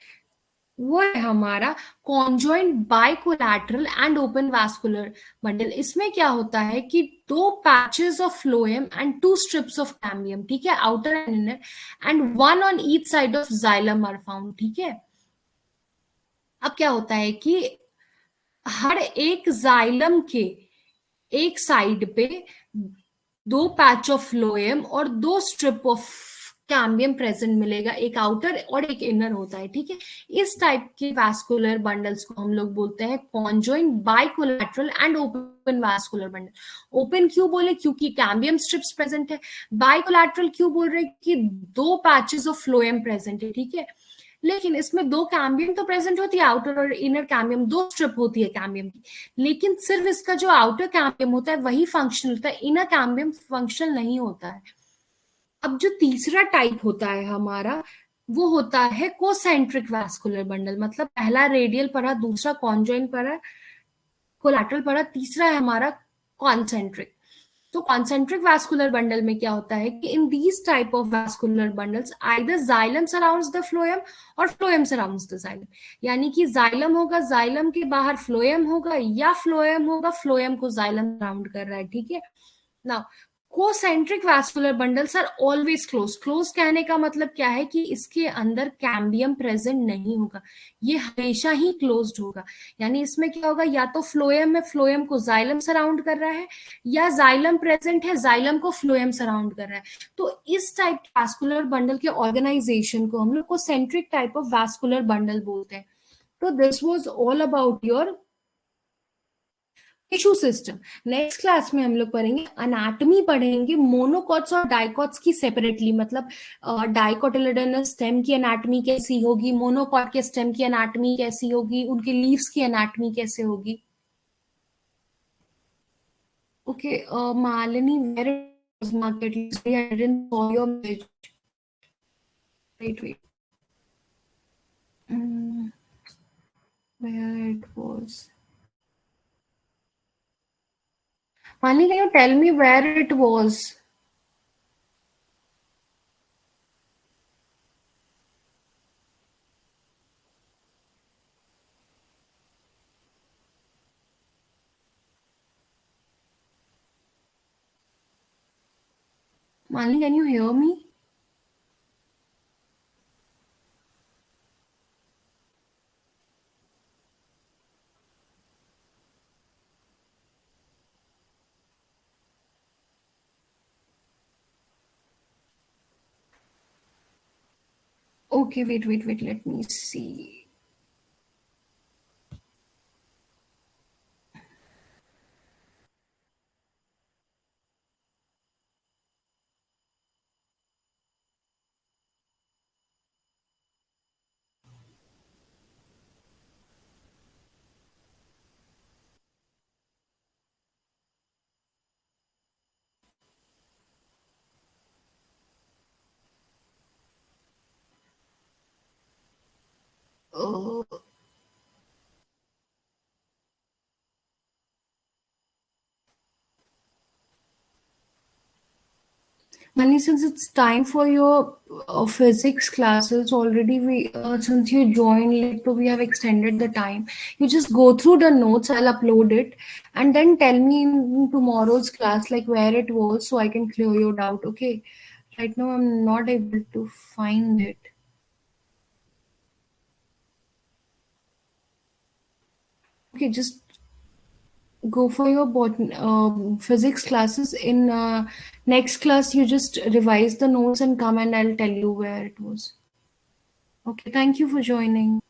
वो है हमारा conjoint bicollateral and open vascular bundle. इसमें क्या होता है कि दो patches of phloem and two strips of cambium, ठीक है, outer and inner, and one on each side of xylem are found, ठीक है। अब क्या होता है कि हर एक जाइलम के एक साइड पे दो पैच ऑफ फ्लोएम और दो स्ट्रिप ऑफ कैम्बियम प्रेजेंट मिलेगा, एक आउटर और एक इनर होता है, ठीक है। इस टाइप के वैस्कुलर बंडल्स को हम लोग बोलते हैं conjoint bicollateral and open vascular bundle. Open क्यों बोले, क्योंकि कैम्बियम स्ट्रिप्स प्रेजेंट है। बाइकोलैटरल क्यों बोल रहे हैं, कि दो पैचेस ऑफ फ्लोएम प्रेजेंट है, ठीक है। लेकिन इसमें दो कैम्बियम तो प्रेजेंट होती है, आउटर और इनर कैम्बियम, दो स्ट्रिप होती है कैम्बियम की, लेकिन सिर्फ इसका जो आउटर कैम्बियम होता है वही फंक्शनल होता है, इनर कैम्बियम फंक्शनल नहीं होता है। अब जो तीसरा टाइप होता है हमारा, वो होता है कोसेंट्रिक वैस्कुलर बंडल, मतलब पहला रेडियल पढ़ा, दूसरा कॉन्जॉइंट पढ़ा, कोलैटरल पढ़ा, तीसरा है हमारा कॉन्सेंट्रिक। तो कॉन्सेंट्रिक वैस्कुलर बंडल में क्या होता है कि in these type of vascular bundles either xylem surrounds the phloem और फ्लोएम सराउंड्स द जाइलम, यानी कि जाइलम होगा, जाइलम के बाहर फ्लोएम होगा, या फ्लोएम होगा, फ्लोएम को जाइलम सराउंड कर रहा है, ठीक है। Now concentric vascular bundles are always close. Close कहने का मतलब क्या है कि इसके अंदर कैम्बियम प्रेजेंट नहीं होगा, ये हमेशा ही क्लोज्ड होगा। यानी इसमें क्या होगा, या तो फ्लोएम में फ्लोएम को जाइलम सराउंड कर रहा है, या जाइलम प्रेजेंट है, जाइलम को फ्लोएम सराउंड कर रहा है। तो इस टाइप वैस्कुलर बंडल के ऑर्गेनाइजेशन को हम लोग concentric type of vascular bundle बोलते हैं। तो this was all about your tissue system. Next class में हम लोग पढ़ेंगे अनाटमी, पढ़ेंगे मोनोकॉट्स और डाइकॉट्स की सेपरेटली, मतलब डाइकोटिलेडोनस स्टेम की अनाटमी कैसी होगी, मोनोकॉट के स्टेम की अनाटमी कैसी होगी, उनके लीव्स की अनाटमी कैसे होगी। Okay Malini, where is market, I didn't saw your message, wait wait, where it was, Malini, can you tell me where it was? Malini, can you hear me? Okay, wait, let me see. Uh, Mani, since it's time for your physics classes already, we since you joined late, so we have extended the time. You just go through the notes. I'll upload it, and then tell me in tomorrow's class like where it was, so I can clear your doubt. Okay. Right now, I'm not able to find it. Okay, just go for your physics classes. In next class, you just revise the notes and come, and I'll tell you where it was. Okay, thank you for joining.